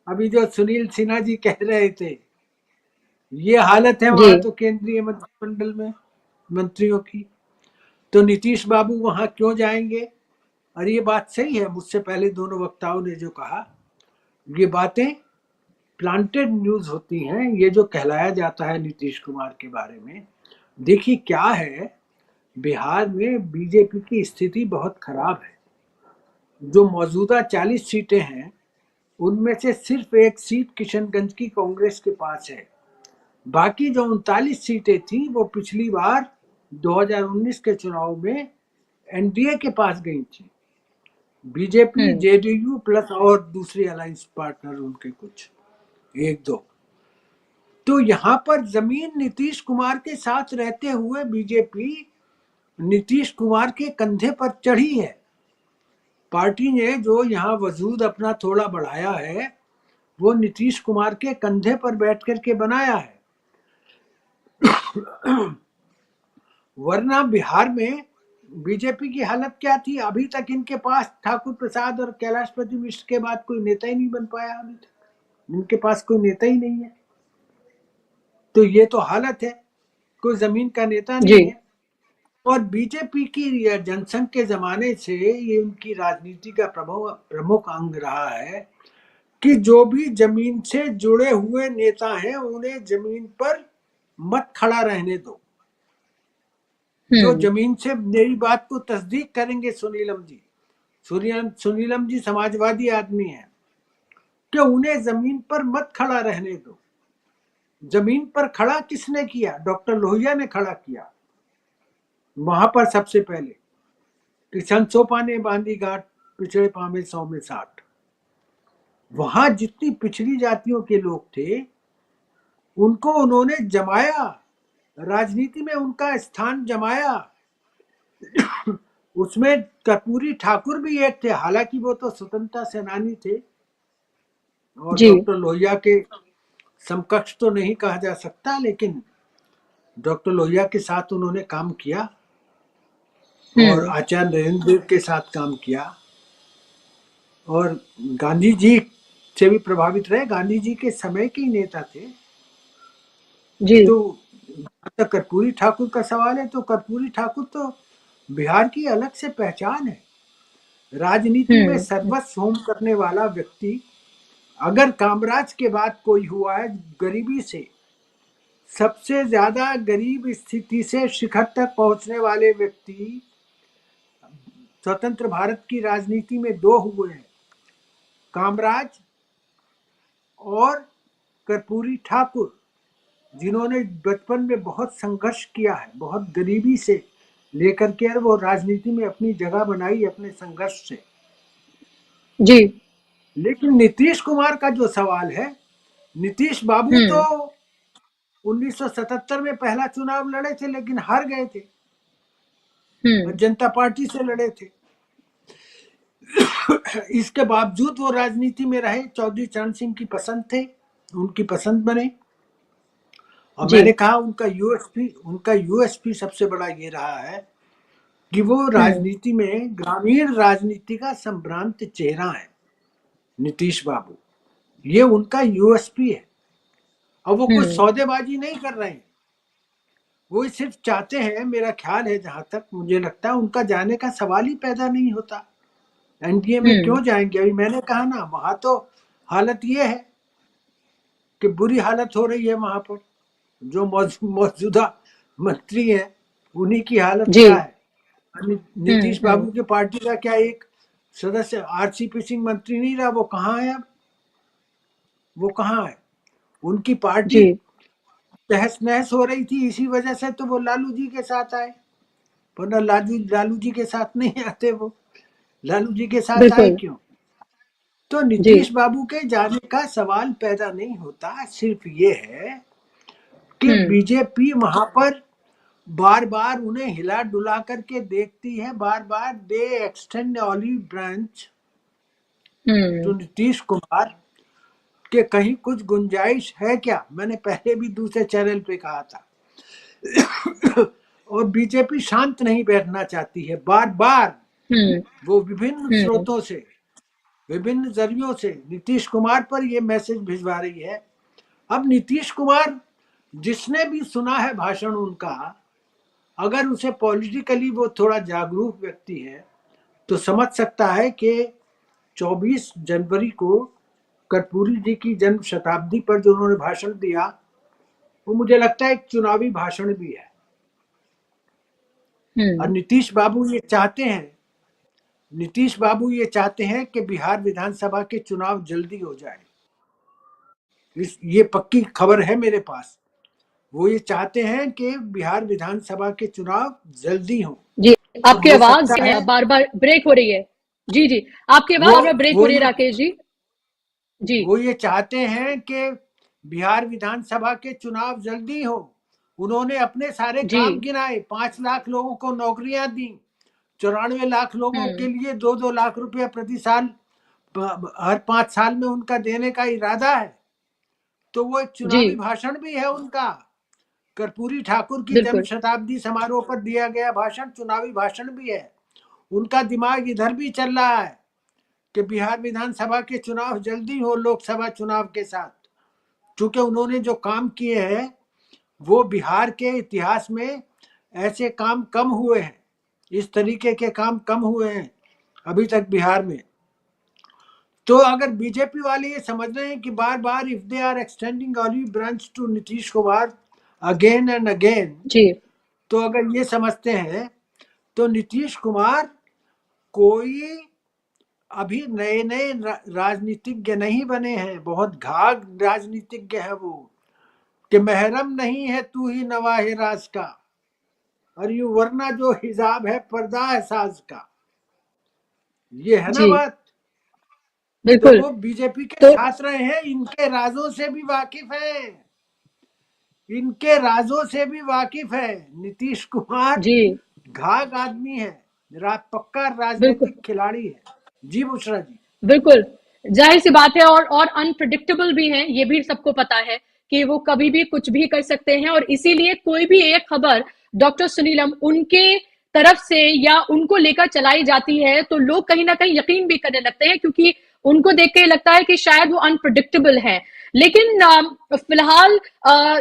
E: अभी जो सुनील सिन्हा जी कह रहे थे, ये हालत है वहां तो केंद्रीय मंत्रिमंडल में मंत्रियों की। तो नीतीश बाबू वहां क्यों जाएंगे? और ये बात सही है, मुझसे पहले दोनों वक्ताओं ने जो कहा, ये बातें प्लांटेड न्यूज होती हैं। ये जो कहलाया जाता है नीतीश कुमार के बारे में, देखिए क्या है, बिहार में बीजेपी की स्थिति बहुत खराब है। जो मौजूदा 40 सीटें हैं उनमें से सिर्फ एक सीट किशनगंज की कांग्रेस के पास है। बाकी जो 39 सीटें थी वो पिछली बार 2019 के चुनाव में एनडीए के पास गई थी। बीजेपी, जेडीयू प्लस और दूसरे अलायंस पार्टनर उनके कुछ एक दो। तो यहाँ पर जमीन नीतीश कुमार के साथ रहते हुए बीजेपी नीतीश कुमार के कंधे पर चढ़ी है। पार्टी ने जो यहाँ वजूद अपना थोड़ा बढ़ाया है वो नीतीश कुमार के कंधे पर बैठ करके बनाया है। वरना बिहार में बीजेपी की हालत क्या थी? अभी तक इनके पास ठाकुर प्रसाद और कैलाशपति मिश्र के बाद कोई नेता ही नहीं बन पाया। अभी तक इनके पास कोई नेता ही नहीं है। तो ये तो हालत है, कोई जमीन का नेता नहीं है। और बीजेपी की जनसंघ के जमाने से ये उनकी राजनीति का प्रमुख अंग रहा है कि जो भी जमीन से जुड़े हुए नेता हैं उन्हें जमीन पर मत खड़ा रहने दो। जो जमीन से मेरी बात को तस्दीक करेंगे सुनीलम जी, सुनीलम जी समाजवादी आदमी हैं, कि उन्हें जमीन पर मत खड़ा रहने दो। जमीन पर खड़ा किसने किया? डॉक्टर लोहिया ने खड़ा किया वहां पर सबसे पहले। किशन सोपा ने बांधी घाट, पिछड़े पामे 100 में 60। वहां जितनी पिछड़ी जातियों के लोग थे उनको उन्होंने जमाया, राजनीति में उनका स्थान जमाया। उसमें कर्पूरी ठाकुर भी एक थे, हालांकि वो तो स्वतंत्रता सेनानी थे और डॉक्टर लोहिया के समकक्ष तो नहीं कहा जा सकता, लेकिन डॉक्टर लोहिया के साथ उन्होंने काम किया और आचार्य नरेंद्र देव के साथ काम किया और गांधी जी से भी प्रभावित रहे। गांधी जी के समय के नेता थे जी। तो कर्पूरी ठाकुर का सवाल है तो कर्पूरी ठाकुर तो बिहार की अलग से पहचान है। राजनीति में सर्वस्व होम करने वाला व्यक्ति, अगर कामराज के बाद कोई हुआ है गरीबी से, सबसे ज्यादा गरीब स्थिति से शिखर तक पहुंचने वाले व्यक्ति स्वतंत्र भारत की राजनीति में दो हुए हैं, कामराज और कर्पूरी ठाकुर, जिन्होंने बचपन में बहुत संघर्ष किया है, बहुत गरीबी से लेकर के वो राजनीति में अपनी जगह बनाई अपने संघर्ष से।
A: जी।
E: लेकिन नीतीश कुमार का जो सवाल है, नीतीश बाबू तो 1977 में पहला चुनाव लड़े थे लेकिन हार गए थे, जनता पार्टी से लड़े थे। इसके बावजूद वो राजनीति में रहे, चौधरी चरण सिंह की पसंद थे, उनकी पसंद बने। और मैंने कहा उनका यूएसपी सबसे बड़ा ये रहा है कि वो राजनीति में ग्रामीण राजनीति का संभ्रांत चेहरा है नीतीश बाबू, ये उनका यूएसपी है। और वो कुछ सौदेबाजी नहीं कर रहे हैं, वो सिर्फ चाहते हैं, मेरा ख्याल है जहां तक मुझे लगता है उनका जाने का सवाल ही पैदा नहीं होता। एनडीए में क्यों जाएंगे? अभी मैंने कहा ना, वहां तो हालत ये है कि बुरी हालत हो रही है वहां पर। जो मौजूदा मंत्री है उन्हीं की हालत क्या है। नीतीश बाबू की पार्टी का क्या एक सदस्य आरसीपी सिंह मंत्री नहीं रहा, वो कहाँ है अब? वो कहाँ है? उनकी पार्टी तहस नहस हो रही थी, इसी वजह से तो वो लालू जी के साथ आए, वरना लालू जी के साथ नहीं आते। वो लालू जी के साथ आए क्यों? तो नीतीश बाबू के जाने का सवाल पैदा नहीं होता। सिर्फ ये है कि बीजेपी वहां पर बार बार उन्हें हिला डुला करके देखती है, बार बार दे एक्सटेंड ऑलिव ब्रांच तो नीतीश कुमार के कहीं कुछ गुंजाइश है क्या? मैंने पहले भी दूसरे चैनल पे कहा था। और बीजेपी शांत नहीं बैठना चाहती है, बार बार वो विभिन्न स्रोतों से, विभिन्न जरियों से नीतीश कुमार पर ये मैसेज भिजवा रही है। अब नीतीश कुमार, जिसने भी सुना है भाषण उनका, अगर उसे पॉलिटिकली वो थोड़ा जागरूक व्यक्ति है तो समझ सकता है कि 24 जनवरी को कर्पूरी जी की जन्म शताब्दी पर जो उन्होंने भाषण दिया, वो मुझे लगता है एक चुनावी भाषण भी है। और नीतीश बाबू ये चाहते हैं कि बिहार विधानसभा के चुनाव जल्दी हो जाए। ये पक्की खबर है मेरे पास। वो ये चाहते हैं कि बिहार विधानसभा के चुनाव जल्दी हो।
A: जी, आपकी आवाज बार बार ब्रेक हो रही है। जी, आपकी आवाज बार बार ब्रेक हो रही है राकेश जी। जी,
E: वो ये चाहते हैं कि बिहार विधानसभा के चुनाव जल्दी हो। उन्होंने अपने सारे काम गिनाए, 5 लाख लोगों को नौकरियां दी, 94 लाख लोगों के लिए 2-2 लाख रुपया प्रति साल हर 5 साल में उनका देने का इरादा है। तो वो एक चुनावी भाषण भी है उनका। कर्पूरी ठाकुर की जन्म शताब्दी समारोह पर दिया गया भाषण चुनावी भाषण भी है। उनका दिमाग इधर भी चल रहा है कि बिहार विधानसभा के चुनाव जल्दी हो लोकसभा चुनाव के साथ, क्योंकि उन्होंने जो काम किए हैं वो बिहार के इतिहास में ऐसे काम कम हुए हैं, इस तरीके के काम कम हुए हैं अभी तक बिहार में। तो अगर बीजेपी वाले ये समझ रहे हैं कि बार बार if they are extending olive branch to Nitish Kumar again and again, तो अगर ये समझते हैं तो नीतीश कुमार कोई अभी नए नए राजनीतिज्ञ नहीं बने हैं, बहुत घाघ राजनीतिज्ञ है वो, कि महरम नहीं है तू ही नवाहे राज का, और यू वरना जो हिजाब है पर्दा है साज का। ये है ना बात।
A: बिल्कुल।
E: तो वो बीजेपी के साथ रहे हैं, इनके राजों से भी वाकिफ है, इनके राजों से भी वाकिफ है। नीतीश कुमार घाघ आदमी है, पक्का राजनीतिक खिलाड़ी है। जी बुशरा जी।
A: बिल्कुल, जाहिर सी बात है, और अनप्रेडिक्टेबल भी है, ये भी सबको पता है कि वो कभी भी कुछ भी कर सकते हैं। और इसीलिए कोई भी एक खबर डॉक्टर सुनीलम उनके तरफ से या उनको लेकर चलाई जाती है तो लोग कहीं ना कहीं यकीन भी करने लगते हैं, क्योंकि उनको देख के लगता है कि शायद वो अनप्रेडिक्टेबल है। लेकिन फिलहाल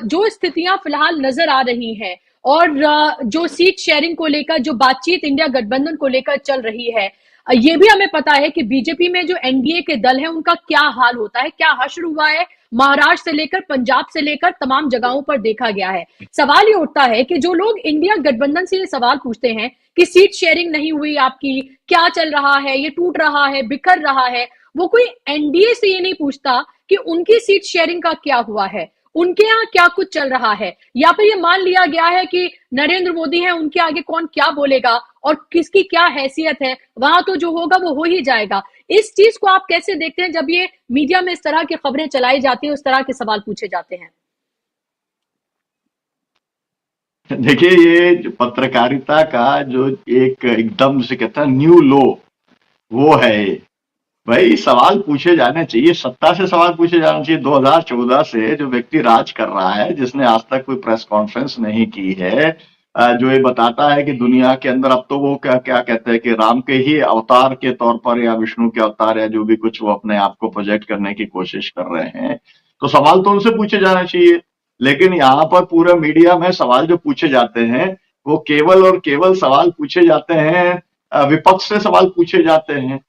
A: जो स्थितियां फिलहाल नजर आ रही हैं और जो सीट शेयरिंग को लेकर जो बातचीत इंडिया गठबंधन को लेकर चल रही है, ये भी हमें पता है कि बीजेपी में जो एनडीए के दल है उनका क्या हाल होता है, क्या हश्र हुआ है, महाराष्ट्र से लेकर पंजाब से लेकर तमाम जगहों पर देखा गया है। सवाल ये उठता है कि जो लोग इंडिया गठबंधन से ये सवाल पूछते हैं कि सीट शेयरिंग नहीं हुई आपकी, क्या चल रहा है, ये टूट रहा है, बिखर रहा है, वो कोई एनडीए से ये नहीं पूछता कि उनकी सीट शेयरिंग का क्या हुआ है, उनके यहाँ क्या कुछ चल रहा है, या फिर ये मान लिया गया है कि नरेंद्र मोदी है, उनके आगे कौन क्या बोलेगा और किसकी क्या हैसियत है, वहां तो जो होगा वो हो ही जाएगा। इस चीज को आप कैसे देखते हैं जब ये मीडिया में इस तरह की खबरें चलाई जाती है, उस तरह के सवाल पूछे जाते हैं?
C: देखिए, ये जो पत्रकारिता का जो एक एकदम से कहता है न्यू लो, वो है ये। भाई सवाल पूछे जाने चाहिए, सत्ता से सवाल पूछे जाने चाहिए। 2014 से जो व्यक्ति राज कर रहा है, जिसने आज तक कोई प्रेस कॉन्फ्रेंस नहीं की है, जो ये बताता है कि दुनिया के अंदर अब तो वो क्या क्या कहते हैं कि राम के ही अवतार के तौर पर या विष्णु के अवतार या जो भी कुछ वो अपने आप को प्रोजेक्ट करने की कोशिश कर रहे हैं, तो सवाल तो उनसे पूछे जाने चाहिए। लेकिन यहाँ पर पूरे मीडिया में सवाल जो पूछे जाते हैं वो केवल और केवल सवाल पूछे जाते हैं, विपक्ष से सवाल पूछे जाते हैं।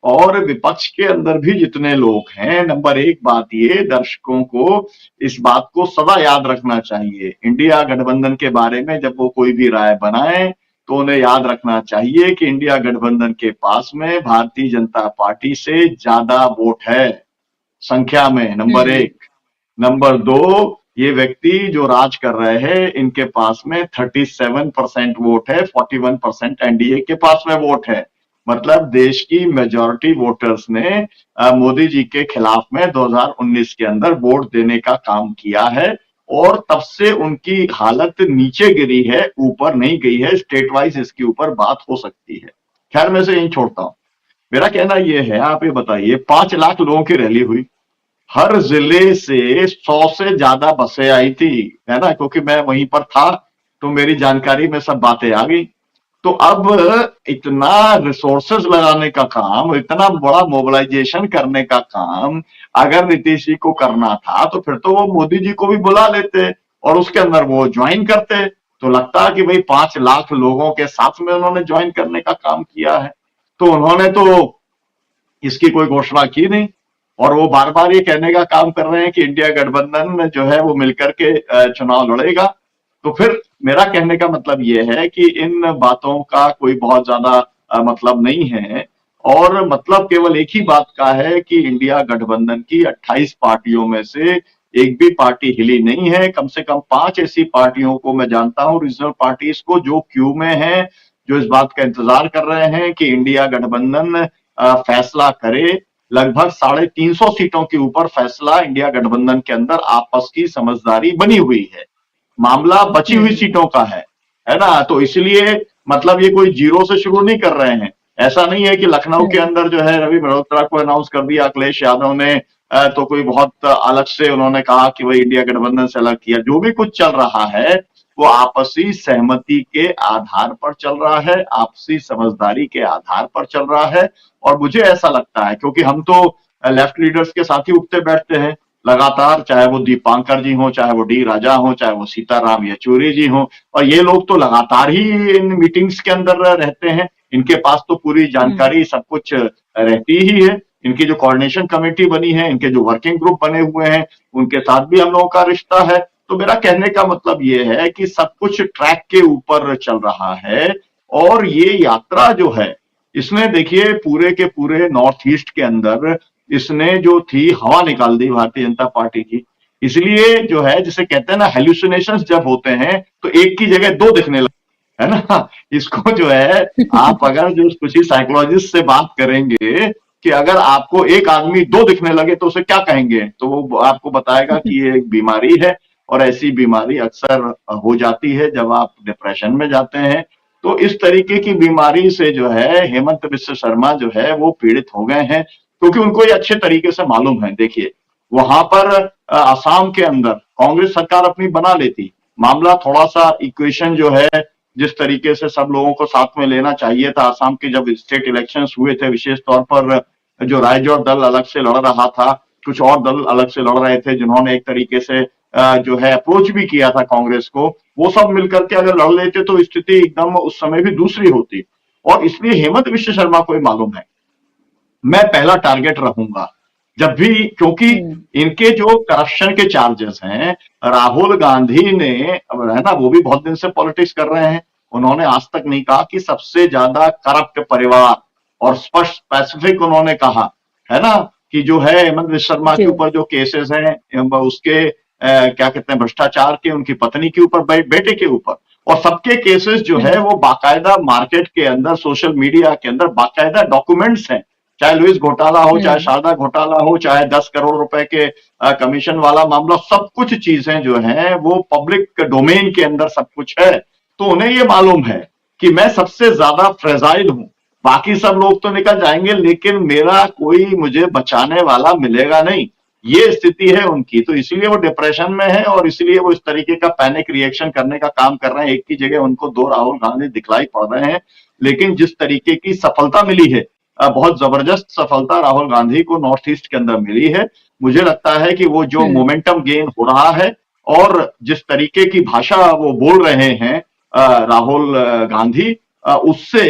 C: और विपक्ष के अंदर भी जितने लोग हैं, नंबर एक बात ये, दर्शकों को इस बात को सदा याद रखना चाहिए, इंडिया गठबंधन के बारे में जब वो कोई भी राय बनाए तो उन्हें याद रखना चाहिए कि इंडिया गठबंधन के पास में भारतीय जनता पार्टी से ज्यादा वोट है संख्या में, नंबर एक। नंबर दो, ये व्यक्ति जो राज कर रहे हैं, इनके पास में 37% वोट है, 41% एनडीए के पास में वोट है। मतलब देश की मेजॉरिटी वोटर्स ने मोदी जी के खिलाफ में 2019 के अंदर वोट देने का काम किया है, और तब से उनकी हालत नीचे गिरी है, ऊपर नहीं गई है। स्टेट वाइज इसके ऊपर बात हो सकती है। खैर, मैं से यही छोड़ता हूं। मेरा कहना यह है, आप ये बताइए, 5 लाख लोगों की रैली हुई, हर जिले से 100 से ज्यादा बसें आई थी, है ना, क्योंकि मैं वहीं पर था तो मेरी जानकारी में सब बातें आ गई। तो अब इतना रिसोर्सेज लगाने का काम, इतना बड़ा मोबिलाइजेशन करने का काम अगर नीतीश जी को करना था तो फिर तो वो मोदी जी को भी बुला लेते और उसके अंदर वो ज्वाइन करते। तो लगता है कि भाई 5 लाख लोगों के साथ में उन्होंने ज्वाइन करने का काम किया है। तो उन्होंने तो इसकी कोई घोषणा की नहीं, और वो बार बार ये कहने का काम कर रहे हैं कि इंडिया गठबंधन जो है वो मिलकर के चुनाव लड़ेगा। तो फिर मेरा कहने का मतलब ये है कि इन बातों का कोई बहुत ज्यादा मतलब नहीं है, और मतलब केवल एक ही बात का है कि इंडिया गठबंधन की 28 पार्टियों में से एक भी पार्टी हिली नहीं है। कम से कम 5 ऐसी पार्टियों को मैं जानता हूं, रीजनल पार्टीज को, जो क्यू में हैं, जो इस बात का इंतजार कर रहे हैं कि इंडिया गठबंधन फैसला करे। लगभग 350 सीटों के ऊपर फैसला इंडिया गठबंधन के अंदर आपस की समझदारी बनी हुई है। मामला बची हुई सीटों का है ना। तो इसलिए मतलब ये कोई जीरो से शुरू नहीं कर रहे हैं। ऐसा नहीं है कि लखनऊ के अंदर जो है रवि मल्होत्रा को अनाउंस कर दिया अखिलेश यादव ने, तो कोई बहुत अलग से उन्होंने कहा कि वही इंडिया गठबंधन से अलग किया। जो भी कुछ चल रहा है वो आपसी सहमति के आधार पर चल रहा है, आपसी समझदारी के आधार पर चल रहा है। और मुझे ऐसा लगता है, क्योंकि हम तो लेफ्ट लीडर्स के साथ ही उठते बैठते हैं लगातार, चाहे वो दीपांकर जी हो, चाहे वो डी राजा हो, चाहे वो सीताराम येचुरी जी हो, और ये लोग तो लगातार ही इन मीटिंग्स के अंदर रहते हैं। इनके पास तो पूरी जानकारी सब कुछ रहती ही है। इनकी जो कोऑर्डिनेशन कमेटी बनी है, इनके जो वर्किंग ग्रुप बने हुए हैं, उनके साथ भी हम लोगों का रिश्ता है। तो मेरा कहने का मतलब ये है कि सब कुछ ट्रैक के ऊपर चल रहा है। और ये यात्रा जो है, इसने देखिए पूरे के पूरे नॉर्थ ईस्ट के अंदर इसने जो थी हवा निकाल दी भारतीय जनता पार्टी की। इसलिए जो है, जिसे कहते हैं ना हेल्यूसिनेशंस जब होते हैं तो एक की जगह 2 दिखने लगते, है ना। इसको जो है आप अगर जो किसी साइकोलॉजिस्ट से बात करेंगे कि अगर आपको एक आदमी 2 दिखने लगे तो उसे क्या कहेंगे, तो वो आपको बताएगा कि ये एक बीमारी है। और ऐसी बीमारी अक्सर हो जाती है जब आप डिप्रेशन में जाते हैं। तो इस तरीके की बीमारी से जो है हेमंत बिस्व शर्मा जो है वो पीड़ित हो गए हैं, क्योंकि उनको ये अच्छे तरीके से मालूम है। देखिए, वहां पर असम के अंदर कांग्रेस सरकार अपनी बना लेती, मामला थोड़ा सा इक्वेशन जो है जिस तरीके से सब लोगों को साथ में लेना चाहिए था। असम के जब स्टेट इलेक्शंस हुए थे, विशेष तौर पर जो रायजोर दल अलग से लड़ रहा था, कुछ और दल अलग से लड़ रहे थे जिन्होंने एक तरीके से जो है अप्रोच भी किया था कांग्रेस को, वो सब मिलकर के अगर लड़ लेते तो स्थिति एकदम उस समय भी दूसरी होती। और इसलिए हेमंत विश्व शर्मा को मालूम है मैं पहला टारगेट रहूंगा जब भी, क्योंकि इनके जो करप्शन के चार्जेस हैं, राहुल गांधी ने, अब है ना, वो भी बहुत दिन से पॉलिटिक्स कर रहे हैं, उन्होंने आज तक नहीं कहा कि सबसे ज्यादा करप्ट परिवार, और स्पष्ट स्पेसिफिक उन्होंने कहा है ना कि जो है हेमंत विश्व शर्मा के ऊपर जो केसेस हैं उसके क्या कहते हैं भ्रष्टाचार के, उनकी पत्नी के ऊपर, बेटे के ऊपर, और सबके केसेस जो है वो बाकायदा मार्केट के अंदर, सोशल मीडिया के अंदर बाकायदा डॉक्यूमेंट्स हैं, चाहे लुइस घोटाला हो, चाहे शारदा घोटाला हो, चाहे 10 करोड़ रुपए के कमीशन वाला मामला, सब कुछ चीजें जो हैं वो पब्लिक डोमेन के अंदर सब कुछ है। तो उन्हें ये मालूम है कि मैं सबसे ज्यादा फ्रेजाइल हूं, बाकी सब लोग तो निकल जाएंगे लेकिन मेरा कोई मुझे बचाने वाला मिलेगा नहीं, ये स्थिति है उनकी। तो इसलिए वो डिप्रेशन में है और इसलिए वो इस तरीके का पैनिक रिएक्शन करने का काम कर रहे हैं। एक की जगह उनको 2 राहुल गांधी दिखलाई पड़ रहे हैं, लेकिन जिस तरीके की सफलता मिली है, बहुत जबरदस्त सफलता राहुल गांधी को नॉर्थ ईस्ट के अंदर मिली है, मुझे लगता है कि वो जो मोमेंटम गेन हो रहा है और जिस तरीके की भाषा वो बोल रहे हैं राहुल गांधी, उससे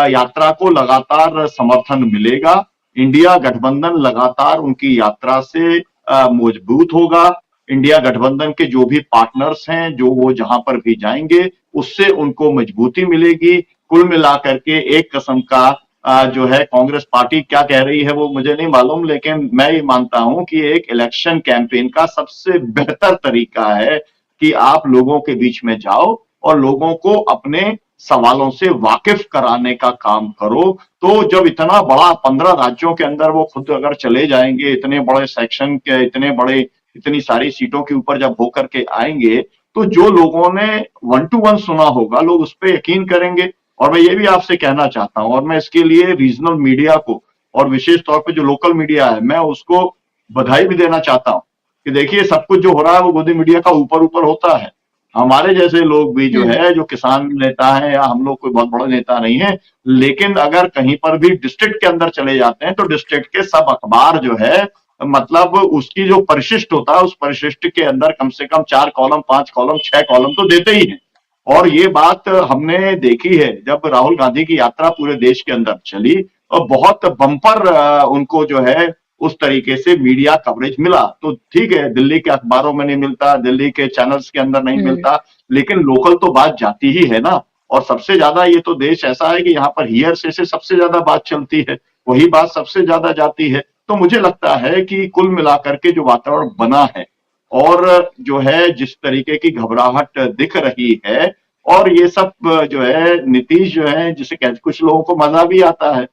C: यात्रा को लगातार समर्थन मिलेगा। इंडिया गठबंधन लगातार उनकी यात्रा से मजबूत होगा। इंडिया गठबंधन के जो भी पार्टनर्स हैं, जो वो जहां पर भी जाएंगे, उससे उनको मजबूती मिलेगी। कुल मिलाकर के एक किस्म का जो है, कांग्रेस पार्टी क्या कह रही है वो मुझे नहीं मालूम, लेकिन मैं ये मानता हूं कि एक इलेक्शन कैंपेन का सबसे बेहतर तरीका है कि आप लोगों के बीच में जाओ और लोगों को अपने सवालों से वाकिफ कराने का काम करो। तो जब इतना बड़ा 15 राज्यों के अंदर वो खुद अगर चले जाएंगे, इतने बड़े सेक्शन के, इतनी सारी सीटों के ऊपर जब होकर के आएंगे, तो जो लोगों ने 1 to 1 सुना होगा, लोग उस पर यकीन करेंगे। और मैं ये भी आपसे कहना चाहता हूं, और मैं इसके लिए रीजनल मीडिया को और विशेष तौर पे जो लोकल मीडिया है, मैं उसको बधाई भी देना चाहता हूं कि देखिए सब कुछ जो हो रहा है वो गोदी मीडिया का ऊपर ऊपर होता है। हमारे जैसे लोग भी जो है, जो किसान नेता है, या हम लोग कोई बहुत बड़े नेता नहीं है, लेकिन अगर कहीं पर भी डिस्ट्रिक्ट के अंदर चले जाते हैं तो डिस्ट्रिक्ट के सब अखबार जो है, मतलब उसकी जो परिशिष्ट होता है, उस परिशिष्ट के अंदर कम से कम 4 कॉलम, 5 कॉलम, 6 कॉलम तो देते ही हैं। और ये बात हमने देखी है जब राहुल गांधी की यात्रा पूरे देश के अंदर चली, और बहुत बम्पर उनको जो है उस तरीके से मीडिया कवरेज मिला। तो ठीक है, दिल्ली के अखबारों में नहीं मिलता, दिल्ली के चैनल्स के अंदर नहीं मिलता, लेकिन लोकल तो बात जाती ही है ना। और सबसे ज्यादा ये तो देश ऐसा है कि यहाँ पर हियर से सबसे ज्यादा बात चलती है, वही बात सबसे ज्यादा जाती है। तो मुझे लगता है कि कुल मिलाकर के जो वातावरण बना है और जो है जिस तरीके की घबराहट दिख रही है, और ये सब जो है नीतीश जो है, जिसे कहते, कुछ लोगों को मजा भी आता है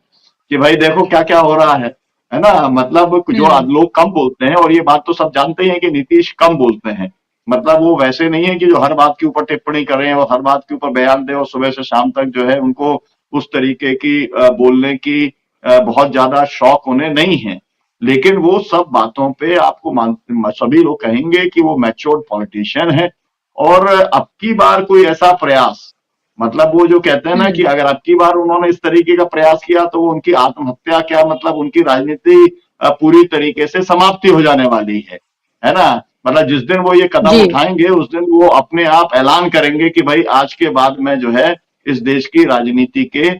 C: कि भाई देखो क्या क्या हो रहा है ना। मतलब जो लोग कम बोलते हैं, और ये बात तो सब जानते हैं कि नीतीश कम बोलते हैं, मतलब वो वैसे नहीं है कि जो हर बात के ऊपर टिप्पणी करें और हर बात के ऊपर बयान दें और सुबह से शाम तक जो है उनको उस तरीके की बोलने की बहुत ज्यादा शौक उन्हें नहीं है। लेकिन वो सब बातों पे आपको सभी लोग कहेंगे कि वो मैच्योर्ड पॉलिटिशियन है। और अब की बार कोई ऐसा प्रयास, मतलब वो जो कहते हैं ना कि अगर अब की बार उन्होंने इस तरीके का प्रयास किया तो वो उनकी आत्महत्या, क्या मतलब उनकी राजनीति पूरी तरीके से समाप्ति हो जाने वाली है ना। मतलब जिस दिन वो ये कदम उठाएंगे उस दिन वो अपने आप ऐलान करेंगे कि भाई आज के बाद मैं जो है इस देश की राजनीति के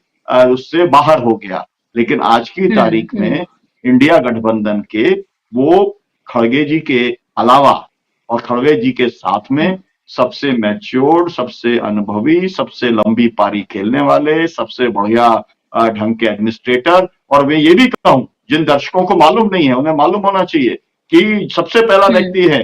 C: उससे बाहर हो गया। लेकिन आज की तारीख में इंडिया गठबंधन के वो खड़गे जी के अलावा और खड़गे जी के साथ में सबसे मैच्योर्ड, सबसे अनुभवी, सबसे लंबी पारी खेलने वाले, सबसे बढ़िया ढंग के एडमिनिस्ट्रेटर, और मैं ये भी कहूं जिन दर्शकों को मालूम नहीं है उन्हें मालूम होना चाहिए कि सबसे पहला व्यक्ति है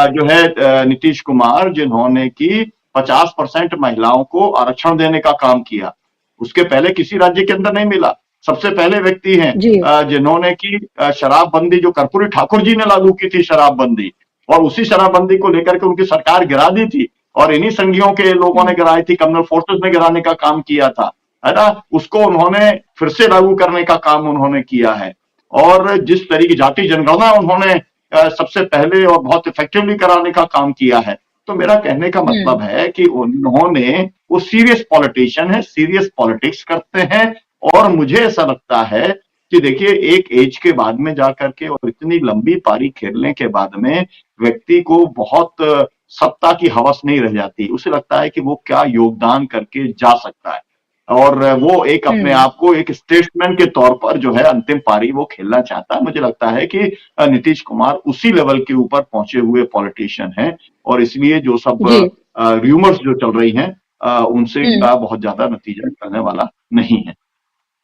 C: जो है नीतीश कुमार, जिन्होंने की 50% महिलाओं को आरक्षण देने का काम किया। उसके पहले किसी राज्य के अंदर नहीं मिला। सबसे पहले व्यक्ति हैं जिन्होंने की शराबबंदी, जो कर्पूरी ठाकुर जी ने लागू की थी शराबबंदी, और उसी शराबबंदी को लेकर के उनकी सरकार गिरा दी थी, और इन्हीं संघियों के लोगों ने गिराई थी, कम्युनल फोर्सेस ने गिराने का काम किया था, है ना। उसको उन्होंने फिर से लागू करने का काम उन्होंने किया है। और जिस तरीके जाति जनगणना उन्होंने सबसे पहले और बहुत इफेक्टिवली कराने का काम किया है। तो मेरा कहने का मतलब है कि उन्होंने, वो सीरियस पॉलिटिशियन है, सीरियस पॉलिटिक्स करते हैं। और मुझे ऐसा लगता है कि देखिए एक एज के बाद में जाकर के और इतनी लंबी पारी खेलने के बाद में व्यक्ति को बहुत सत्ता की हवस नहीं रह जाती, उसे लगता है कि वो क्या योगदान करके जा सकता है। और वो एक अपने आप को एक स्टेट्समैन के तौर पर जो है अंतिम पारी वो खेलना चाहता है। मुझे लगता है कि नीतीश कुमार उसी लेवल के ऊपर पहुंचे हुए पॉलिटिशियन हैं और इसलिए जो सब
A: जी
C: रूमर्स जो चल रही हैं उनसे का बहुत ज्यादा नतीजा निकलने वाला नहीं है।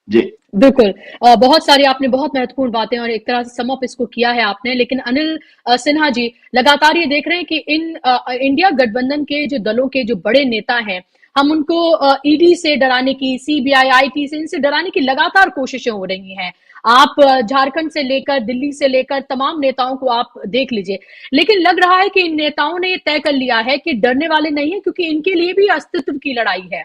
C: जी
A: बिल्कुल। बहुत सारी आपने बहुत महत्वपूर्ण बातें और एक तरह से सम अप इसको किया है आपने, लेकिन अनिल सिन्हा जी लगातार ये देख रहे हैं कि इंडिया गठबंधन के जो दलों के जो बड़े नेता हैं, हम उनको ईडी से डराने की, सीबीआई, आईटी से, इनसे डराने की लगातार कोशिशें हो रही हैं। आप झारखंड से लेकर दिल्ली से लेकर तमाम नेताओं को आप देख लीजिए, लेकिन लग रहा है कि इन नेताओं ने ये तय कर लिया है कि डरने वाले नहीं है, क्योंकि इनके लिए भी अस्तित्व की लड़ाई है,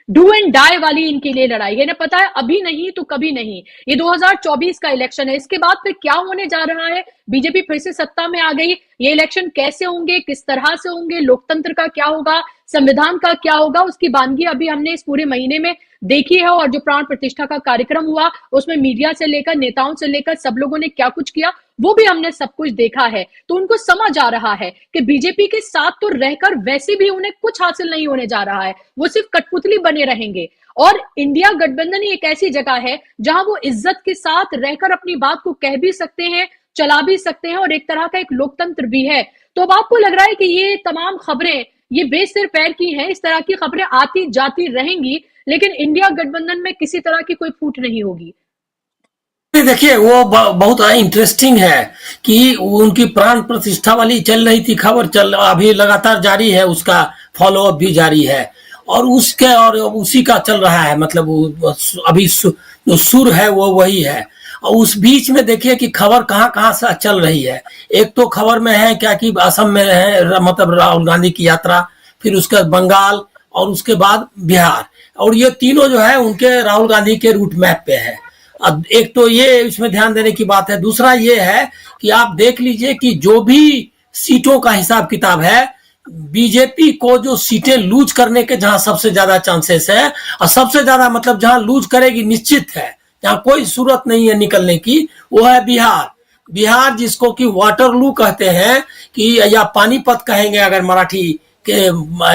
A: डू एंड डाई वाली इनके लिए लड़ाई है। ना पता है अभी नहीं तो कभी नहीं। ये 2024 का इलेक्शन है, इसके बाद फिर क्या होने जा रहा है? बीजेपी फिर से सत्ता में आ गई, ये इलेक्शन कैसे होंगे, किस तरह से होंगे, लोकतंत्र का क्या होगा, संविधान का क्या होगा, उसकी बानगी अभी हमने इस पूरे महीने में देखी है। और जो प्राण प्रतिष्ठा का कार्यक्रम हुआ उसमें मीडिया से लेकर नेताओं से लेकर सब लोगों ने क्या कुछ किया वो भी हमने सब कुछ देखा है। तो उनको समझ आ रहा है कि बीजेपी के साथ तो रहकर वैसे भी उन्हें कुछ हासिल नहीं होने जा रहा है, वो सिर्फ कठपुतली बने रहेंगे। और इंडिया गठबंधन ही एक ऐसी जगह है जहां वो इज्जत के साथ रहकर अपनी बात को कह भी सकते हैं, चला भी सकते हैं, और एक तरह का एक लोकतंत्र भी है। तो अब आपको लग रहा है कि ये तमाम खबरें ये बेसिर पैर की हैं, इस तरह की खबरें आती जाती रहेंगी, लेकिन इंडिया गठबंधन में किसी तरह की कोई फूट नहीं होगी।
D: देखिए वो बहुत इंटरेस्टिंग है कि उनकी प्राण प्रतिष्ठा वाली चल रही थी खबर, चल अभी लगातार जारी है, उसका फॉलोअप भी जारी है और उसके और उसी का चल रहा है। मतलब अभी जो सुर है वो वही है। और उस बीच में देखिए कि खबर कहाँ कहाँ से चल रही है। एक तो खबर में है क्या कि असम में है, मतलब राहुल गांधी की यात्रा, फिर उसके बंगाल और उसके बाद बिहार, और ये तीनों जो है उनके राहुल गांधी के रूट मैप पे है। अब एक तो ये इसमें ध्यान देने की बात है। दूसरा ये है कि आप देख लीजिए कि जो भी सीटों का हिसाब किताब है, बीजेपी को जो सीटें लूज करने के जहां सबसे ज्यादा चांसेस है, और सबसे ज्यादा मतलब जहां लूज करेगी निश्चित है, जहां कोई सूरत नहीं है निकलने की, वो है बिहार। बिहार जिसको कि वाटरलू कहते हैं कि या पानीपत कहेंगे अगर मराठी के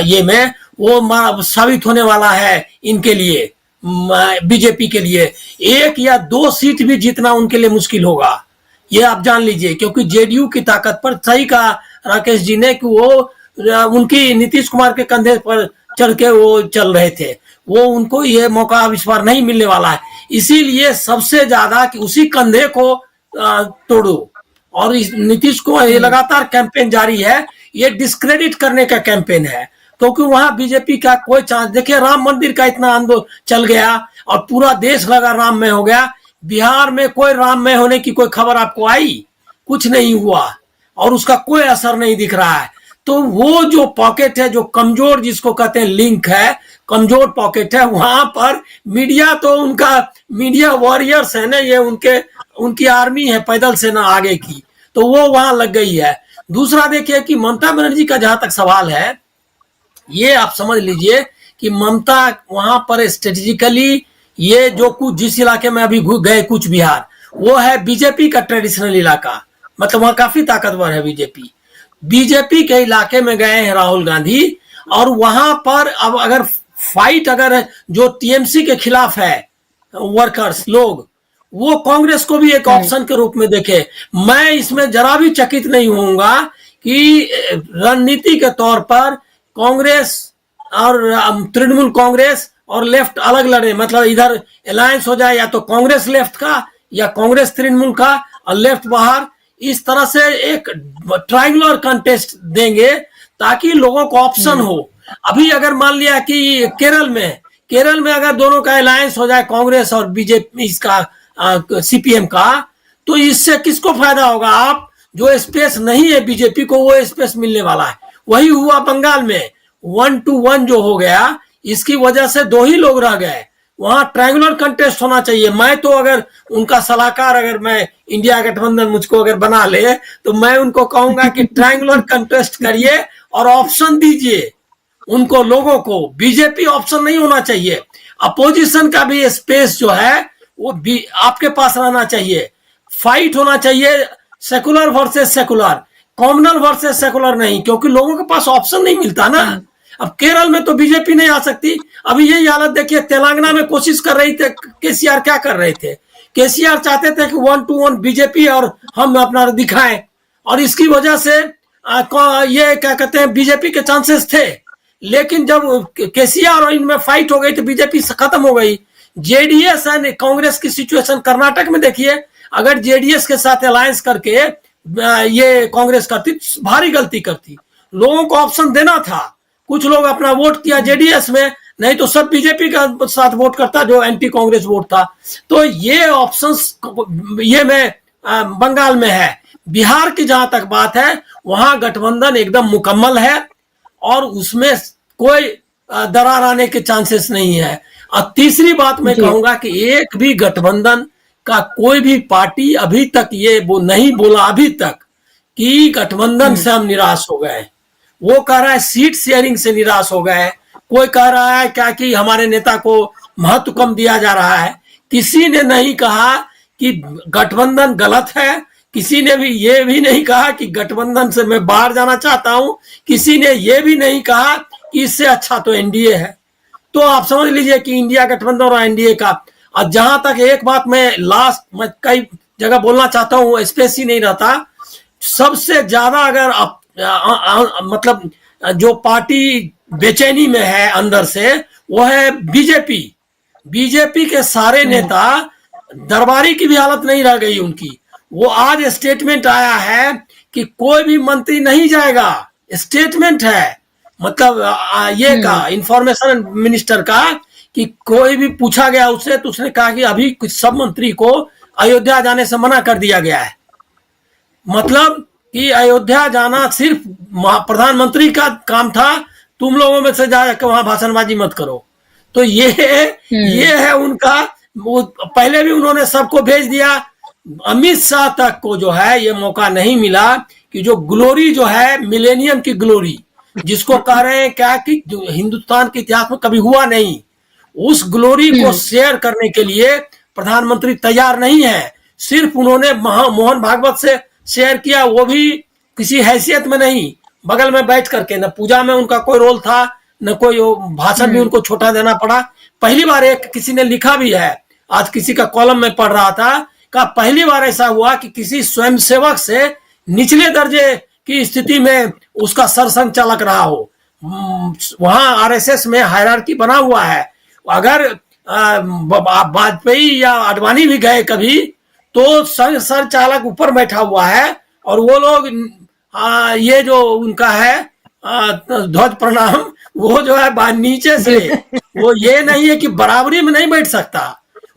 D: ये में, वो साबित होने वाला है इनके लिए, बीजेपी के लिए। 1 या 2 सीट भी जीतना उनके लिए मुश्किल होगा, ये आप जान लीजिए, क्योंकि जेडीयू की ताकत पर, सही कहा राकेश जी ने कि वो उनकी नीतीश कुमार के कंधे पर चढ़ के वो चल रहे थे, वो उनको ये मौका इस बार नहीं मिलने वाला है। इसीलिए सबसे ज्यादा कि उसी कंधे को तोड़ो। और नीतीश कुमार ये लगातार कैंपेन जारी है, ये डिस्क्रेडिट करने का कैंपेन है, क्योंकि वहां बीजेपी का कोई चांस, देखिए राम मंदिर का इतना आंदोलन चल गया और पूरा देश लगा राम में हो गया, बिहार में कोई राम में होने की कोई खबर आपको आई? कुछ नहीं हुआ और उसका कोई असर नहीं दिख रहा है। तो वो जो पॉकेट है, जो कमजोर जिसको कहते हैं लिंक है, कमजोर पॉकेट है, वहां पर मीडिया तो उनका मीडिया वॉरियर्स है ना, ये उनकी आर्मी है पैदल सेना आगे की, तो वो वहां लग गई है। दूसरा देखिए कि ममता बनर्जी का जहां तक सवाल है, ये आप समझ लीजिए कि ममता वहां पर स्ट्रेटेजिकली ये जो कुछ जिस इलाके में अभी गए कूच बिहार, वो है बीजेपी का ट्रेडिशनल इलाका, मतलब वहां काफी ताकतवर है बीजेपी के इलाके में गए हैं राहुल गांधी, और वहां पर अब अगर फाइट अगर जो टीएमसी के खिलाफ है वर्कर्स लोग, वो कांग्रेस को भी एक ऑप्शन के रूप में देखे। मैं इसमें जरा भी चकित नहीं होऊंगा कि रणनीति के तौर पर कांग्रेस और तृणमूल कांग्रेस और लेफ्ट अलग लड़े, मतलब इधर अलायंस हो जाए, या तो कांग्रेस लेफ्ट का या कांग्रेस तृणमूल का और लेफ्ट बाहर, इस तरह से एक ट्रायंगुलर कंटेस्ट देंगे ताकि लोगों को ऑप्शन हो। अभी अगर मान लिया कि केरल में अगर दोनों का अलायंस हो जाए, कांग्रेस और बीजेपी इसका सीपीएम का, तो इससे किसको फायदा होगा? आप जो स्पेस नहीं है बीजेपी को, वो स्पेस मिलने वाला है। वही हुआ बंगाल में, 1 to 1 जो हो गया, इसकी वजह से 2 ही लोग रह गए। वहां ट्रायंगुलर कंटेस्ट होना चाहिए। मैं तो अगर उनका सलाहकार, अगर मैं इंडिया गठबंधन मुझको अगर बना ले, तो मैं उनको कहूंगा कि ट्रायंगुलर कंटेस्ट करिए और ऑप्शन दीजिए उनको, लोगों को। बीजेपी ऑप्शन नहीं होना चाहिए। अपोजिशन का भी स्पेस जो है वो भी आपके पास रहना चाहिए। फाइट होना चाहिए secular versus secular, communal versus secular नहीं, क्योंकि लोगों के पास ऑप्शन नहीं मिलता ना। अब केरल में तो बीजेपी नहीं आ सकती। अभी यही हालत देखिए, तेलंगाना में कोशिश कर रही थे केसीआर, क्या कर रहे थे, केसीआर चाहते थे कि 1-to-1 बीजेपी और हम अपना दिखाएं, और इसकी वजह से ये क्या कहते हैं बीजेपी के चांसेस थे। लेकिन जब केसीआर और इनमें फाइट हो गई तो बीजेपी खत्म हो गई। जेडीएस एंड कांग्रेस की सिचुएशन कर्नाटक में देखिए, अगर जेडीएस के साथ अलायंस करके ये कांग्रेस करती, भारी गलती करती। लोगों को ऑप्शन देना था, कुछ लोग अपना वोट किया जेडीएस में, नहीं तो सब बीजेपी का साथ वोट करता जो एंटी कांग्रेस वोट था। तो ये ऑप्शंस ये में बंगाल में है। बिहार की जहां तक बात है, वहां गठबंधन एकदम मुकम्मल है और उसमें कोई दरार आने के चांसेस नहीं है। और तीसरी बात मैं कहूंगा कि एक भी गठबंधन का कोई भी पार्टी अभी तक ये वो नहीं बोला अभी तक कि गठबंधन से हम निराश हो गए। वो कह रहा है सीट शेयरिंग से निराश हो गए, कोई कह रहा है क्या कि हमारे नेता को महत्व कम दिया जा रहा है। किसी ने नहीं कहा कि गठबंधन गलत है, किसी ने भी ये भी नहीं कहा कि गठबंधन से मैं बाहर जाना चाहता हूं, किसी ने ये भी नहीं कहा कि इससे अच्छा तो एनडीए है। तो आप समझ लीजिए कि इंडिया गठबंधन और एनडीए का। और जहां तक एक बात मैं कई जगह बोलना चाहता हूं, स्पेस ही नहीं रहता, सबसे ज्यादा अगर मतलब जो पार्टी बेचैनी में है अंदर से, वो है बीजेपी। बीजेपी के सारे नेता, दरबारी की भी हालत नहीं रह गई उनकी। वो आज स्टेटमेंट आया है कि कोई भी मंत्री नहीं जाएगा, स्टेटमेंट है, मतलब ये का इंफॉर्मेशन मिनिस्टर का, कि कोई भी पूछा गया उससे तो उसने कहा कि अभी कुछ सब मंत्री को अयोध्या जाने से मना कर दिया गया है। मतलब कि अयोध्या जाना सिर्फ प्रधानमंत्री का काम था, तुम लोगों में से जाकर वहां भाषणबाजी मत करो। तो ये है उनका। वो पहले भी उन्होंने सबको भेज दिया, अमित शाह तक को जो है ये मौका नहीं मिला कि जो ग्लोरी जो है मिलेनियम की ग्लोरी, जिसको कह रहे हैं क्या कि हिंदुस्तान के इतिहास में कभी हुआ नहीं, उस ग्लोरी को शेयर करने के लिए प्रधानमंत्री तैयार नहीं है। सिर्फ उन्होंने मोहन भागवत से शेयर किया, वो भी किसी हैसियत में नहीं, बगल में बैठ करके। न पूजा में उनका कोई रोल था, न कोई भाषण भी उनको छोटा देना पड़ा। पहली बार एक किसी ने लिखा भी है, आज किसी का कॉलम में पढ़ रहा था, का पहली बार ऐसा हुआ कि किसी स्वयंसेवक से निचले दर्जे की स्थिति में उसका सरसंघ चालक रहा हो। वहां आरएसएस में हायरार्की बना हुआ है। अगर वाजपेयी या आडवाणी भी गए कभी, तो सर चालक ऊपर बैठा हुआ है और वो लोग ये जो उनका है ध्वज प्रणाम, वो जो है नीचे से, वो ये नहीं है कि बराबरी में नहीं बैठ सकता,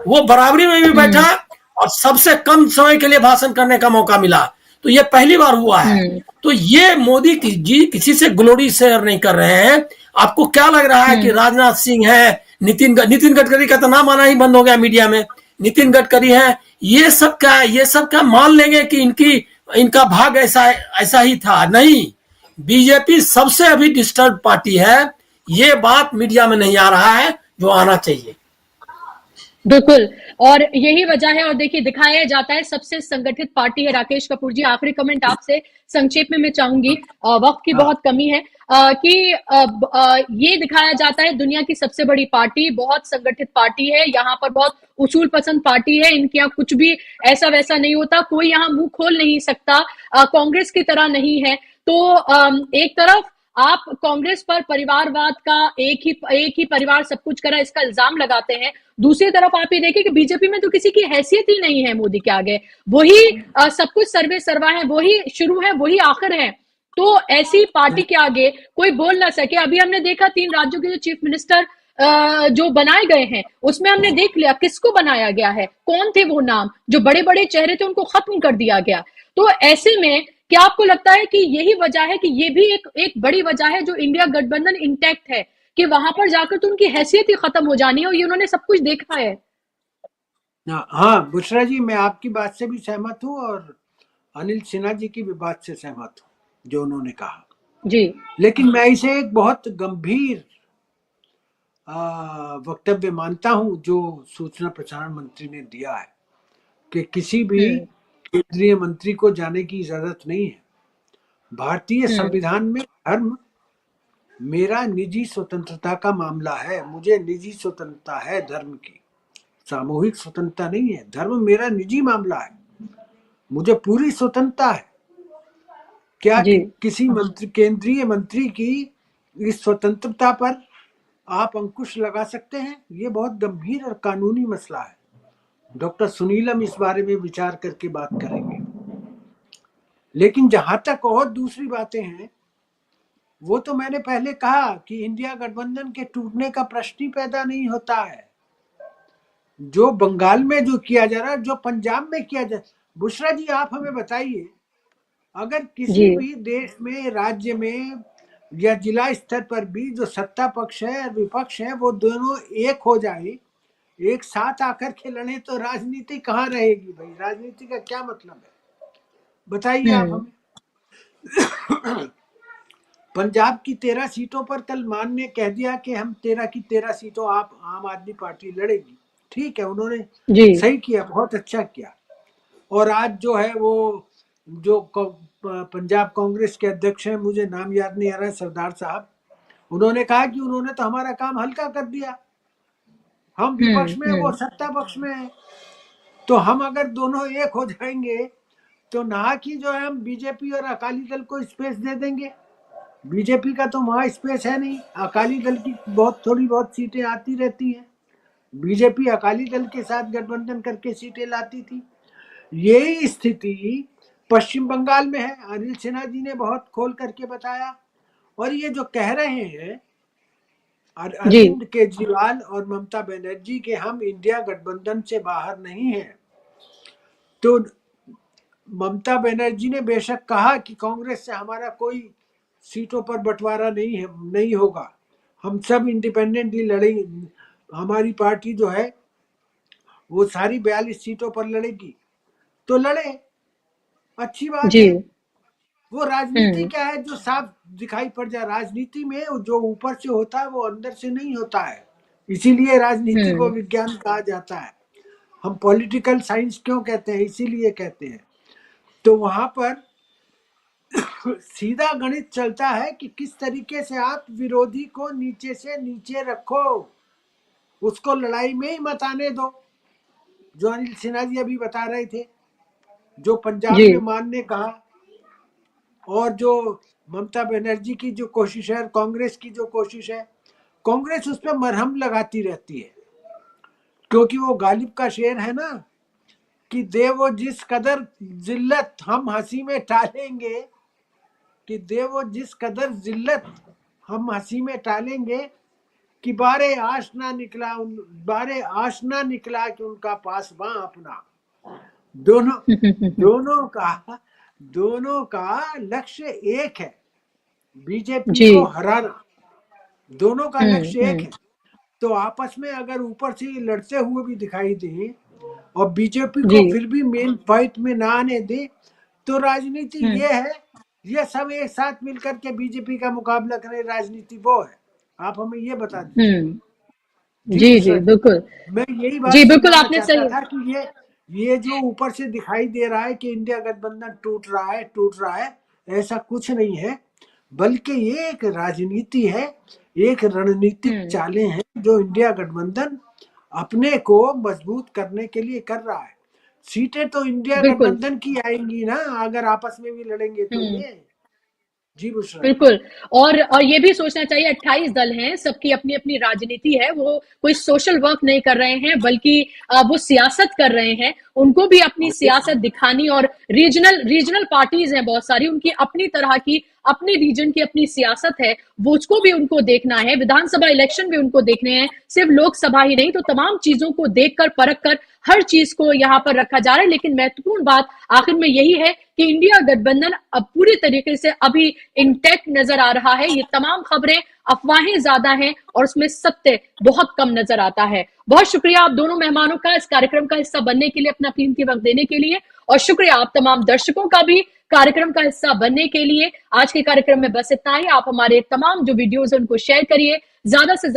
D: वो बराबरी में भी बैठा और सबसे कम समय के लिए भाषण करने का मौका मिला। तो ये पहली बार हुआ है। तो ये मोदी जी किसी से ग्लोरी शेयर नहीं कर रहे हैं। आपको क्या लग रहा है कि राजनाथ सिंह है, नितिन गडकरी का तो नाम आना ही बंद हो गया मीडिया में, नितिन गडकरी है, ये सब क्या मान लेंगे कि इनका भाग ऐसा ही था? नहीं, बीजेपी सबसे अभी डिस्टर्ब पार्टी है। ये बात मीडिया में नहीं आ रहा है जो आना चाहिए।
A: बिल्कुल, और यही वजह है। और देखिए, दिखाया जाता है सबसे संगठित पार्टी है। राकेश कपूर जी, आखिरी कमेंट आपसे संक्षेप में मैं चाहूंगी, वक्त की बहुत कमी है, कि ये दिखाया जाता है दुनिया की सबसे बड़ी पार्टी, बहुत संगठित पार्टी है, यहाँ पर बहुत उसूल पसंद पार्टी है, इनके यहाँ कुछ भी ऐसा वैसा नहीं होता, कोई यहाँ मुंह खोल नहीं सकता, कांग्रेस की तरह नहीं है। तो एक तरफ आप कांग्रेस पर परिवारवाद का, एक ही परिवार सब कुछ करा, इसका इल्जाम लगाते हैं, दूसरी तरफ आप ये देखिए कि बीजेपी में तो किसी की हैसियत ही नहीं है मोदी के आगे, वही सब कुछ सर्वे सर्वा है, वही शुरू है, वही आखिर है। तो ऐसी पार्टी के आगे कोई बोल ना सके। अभी हमने देखा 3 राज्यों के जो चीफ मिनिस्टर जो बनाए गए हैं, उसमें हमने देख लिया किसको बनाया गया है, कौन थे वो नाम, जो बड़े बड़े चेहरे थे उनको खत्म कर दिया गया। तो ऐसे में क्या आपको लगता है कि यही वजह है कि ये भी एक बड़ी वजह है जो इंडिया गठबंधन इंटैक्ट है, कि वहां पर जाकर तो उनकी हैसियत ही खत्म हो जानी है, और ये उन्होंने सब कुछ देखा है।
E: हाँ बुशरा जी, मैं आपकी बात से भी सहमत हूँ और अनिल सिन्हा जी की भी बात से सहमत हूँ जो उन्होंने कहा
A: जी।
E: लेकिन मैं इसे एक बहुत गंभीर वक्तव्य मानता हूँ जो सूचना प्रसारण मंत्री ने दिया है कि किसी भी केंद्रीय मंत्री को जाने की इजाजत नहीं है। भारतीय संविधान में धर्म मेरा निजी स्वतंत्रता का मामला है, मुझे निजी स्वतंत्रता है धर्म की, सामूहिक स्वतंत्रता नहीं है। धर्म मेरा निजी मामला है, मुझे पूरी स्वतंत्रता है। क्या
A: जी
E: किसी मंत्री, केंद्रीय मंत्री की इस स्वतंत्रता पर आप अंकुश लगा सकते हैं? ये बहुत गंभीर और कानूनी मसला है। डॉक्टर सुनीलम इस बारे में विचार करके बात करेंगे। लेकिन जहां तक और दूसरी बातें हैं, वो तो मैंने पहले कहा कि इंडिया गठबंधन के टूटने का प्रश्न ही पैदा नहीं होता है। जो बंगाल में जो किया जा रहा है, जो पंजाब में किया जा रहा है, बुशरा जी आप हमें बताइए, अगर किसी
A: जी
E: भी देश में, राज्य में या जिला स्तर पर भी जो सत्ता पक्ष है और विपक्ष है वो दोनों एक हो जाए, एक साथ आकर के लड़े, तो राजनीति कहाँ रहेगी भाई? राजनीति का क्या मतलब है, बताइए आप हमें। पंजाब की 13 सीटों पर कल मान ने कह दिया कि हम 13 की 13 सीटों आप आम आदमी पार्टी लड़ेगी। ठीक है, उन्होंने
A: जी
E: सही किया, बहुत अच्छा किया। और आज जो है वो जो पंजाब कांग्रेस के अध्यक्ष हैं, मुझे नाम याद नहीं आ रहा है, सरदार साहब, उन्होंने कहा कि उन्होंने तो हमारा काम हल्का कर दिया, हम विपक्ष में, वो सत्ता पक्ष में है, तो हम अगर दोनों एक हो जाएंगे तो ना कि जो है हम बीजेपी और अकाली दल को स्पेस दे देंगे। बीजेपी का तो वहां स्पेस है नहीं, अकाली दल की थोड़ी बहुत सीटें आती रहती हैं। बीजेपी अकाली दल के साथ गठबंधन करके सीटें लाती थी। यही स्थिति पश्चिम बंगाल में है, अनिल सिन्हा जी ने बहुत खोल करके बताया। और ये जो कह रहे हैं अरविंद केजरीवाल और ममता बनर्जी के हम इंडिया गठबंधन से बाहर नहीं हैं, तो ममता बनर्जी ने बेशक कहा कि कांग्रेस से हमारा कोई सीटों पर बंटवारा नहीं होगा, हम सब इंडिपेंडेंटली लड़ेंगे, हमारी पार्टी जो है वो सारी 42 सीटों पर लड़ेगी। तो लड़े, अच्छी बात है। वो राजनीति क्या है जो साफ दिखाई पड़ जाए। राजनीति में जो ऊपर से होता है वो अंदर से नहीं होता है, इसीलिए राजनीति को विज्ञान कहा जाता है। हम पॉलिटिकल साइंस क्यों कहते हैं? इसीलिए कहते हैं। तो वहां पर सीधा गणित चलता है कि किस तरीके से आप विरोधी को नीचे से नीचे रखो, उसको लड़ाई में ही मत आने दो। जो अनिल सिन्हा जी अभी बता रहे थे, जो पंजाब में मान ने कहा, और जो ममता बनर्जी की जो कोशिश है, कांग्रेस की जो कोशिश है, कांग्रेस उस पर मरहम लगाती रहती है, क्योंकि वो गालिब का शेर है ना कि देवो जिस कदर जिल्लत हम हंसी में टालेंगे, कि देवो जिस कदर जिल्लत हम हंसी में टालेंगे, कि बारे आश ना निकला कि उनका पासबां अपना। दोनों का लक्ष्य एक है, बीजेपी को हराना। दोनों का लक्ष्य एक है। तो आपस में अगर ऊपर से लड़ते हुए भी दिखाई दे और बीजेपी को फिर भी मेन फाइट में ना आने दे, तो राजनीति ये है, ये सब एक साथ मिलकर के बीजेपी का मुकाबला करें, राजनीति वो है। आप हमें ये बता दीजिए।
A: जी बिल्कुल,
E: मैं यही बात
A: बिल्कुल आपने सही
E: था कि ये जो ऊपर से दिखाई दे रहा है कि इंडिया गठबंधन टूट रहा है, ऐसा कुछ नहीं है, बल्कि ये एक राजनीति है, एक रणनीतिक चालें हैं जो इंडिया गठबंधन अपने को मजबूत करने के लिए कर रहा है। सीटें तो इंडिया गठबंधन की आएंगी ना, अगर आपस में भी लड़ेंगे तो। ये जी बुशरा,
A: बिल्कुल। और ये भी सोचना चाहिए, 28 दल हैं, सबकी अपनी अपनी राजनीति है, वो कोई सोशल वर्क नहीं कर रहे हैं, बल्कि वो सियासत कर रहे हैं। उनको भी अपनी सियासत दिखानी, और रीजनल पार्टीज हैं बहुत सारी, उनकी अपनी तरह की, अपनी रीजन की अपनी सियासत है, वो उसको भी उनको देखना है। विधानसभा इलेक्शन भी उनको देखने हैं, सिर्फ लोकसभा ही नहीं। तो तमाम चीजों को देखकर, परख कर हर चीज को यहाँ पर रखा जा रहा है। लेकिन महत्वपूर्ण बात आखिर में यही है कि इंडिया गठबंधन अब पूरी तरीके से अभी इंटैक्ट नजर आ रहा है। ये तमाम खबरें, अफवाहें ज्यादा हैं और उसमें सत्य बहुत कम नजर आता है। बहुत शुक्रिया आप दोनों मेहमानों का इस कार्यक्रम का हिस्सा बनने के लिए, अपना कीमती वक्त देने के लिए, और शुक्रिया आप तमाम दर्शकों का भी कार्यक्रम का हिस्सा बनने के लिए। आज के कार्यक्रम में बस इतना ही। आप हमारे तमाम जो वीडियोज है उनको शेयर करिए, ज्यादा से ज्यादा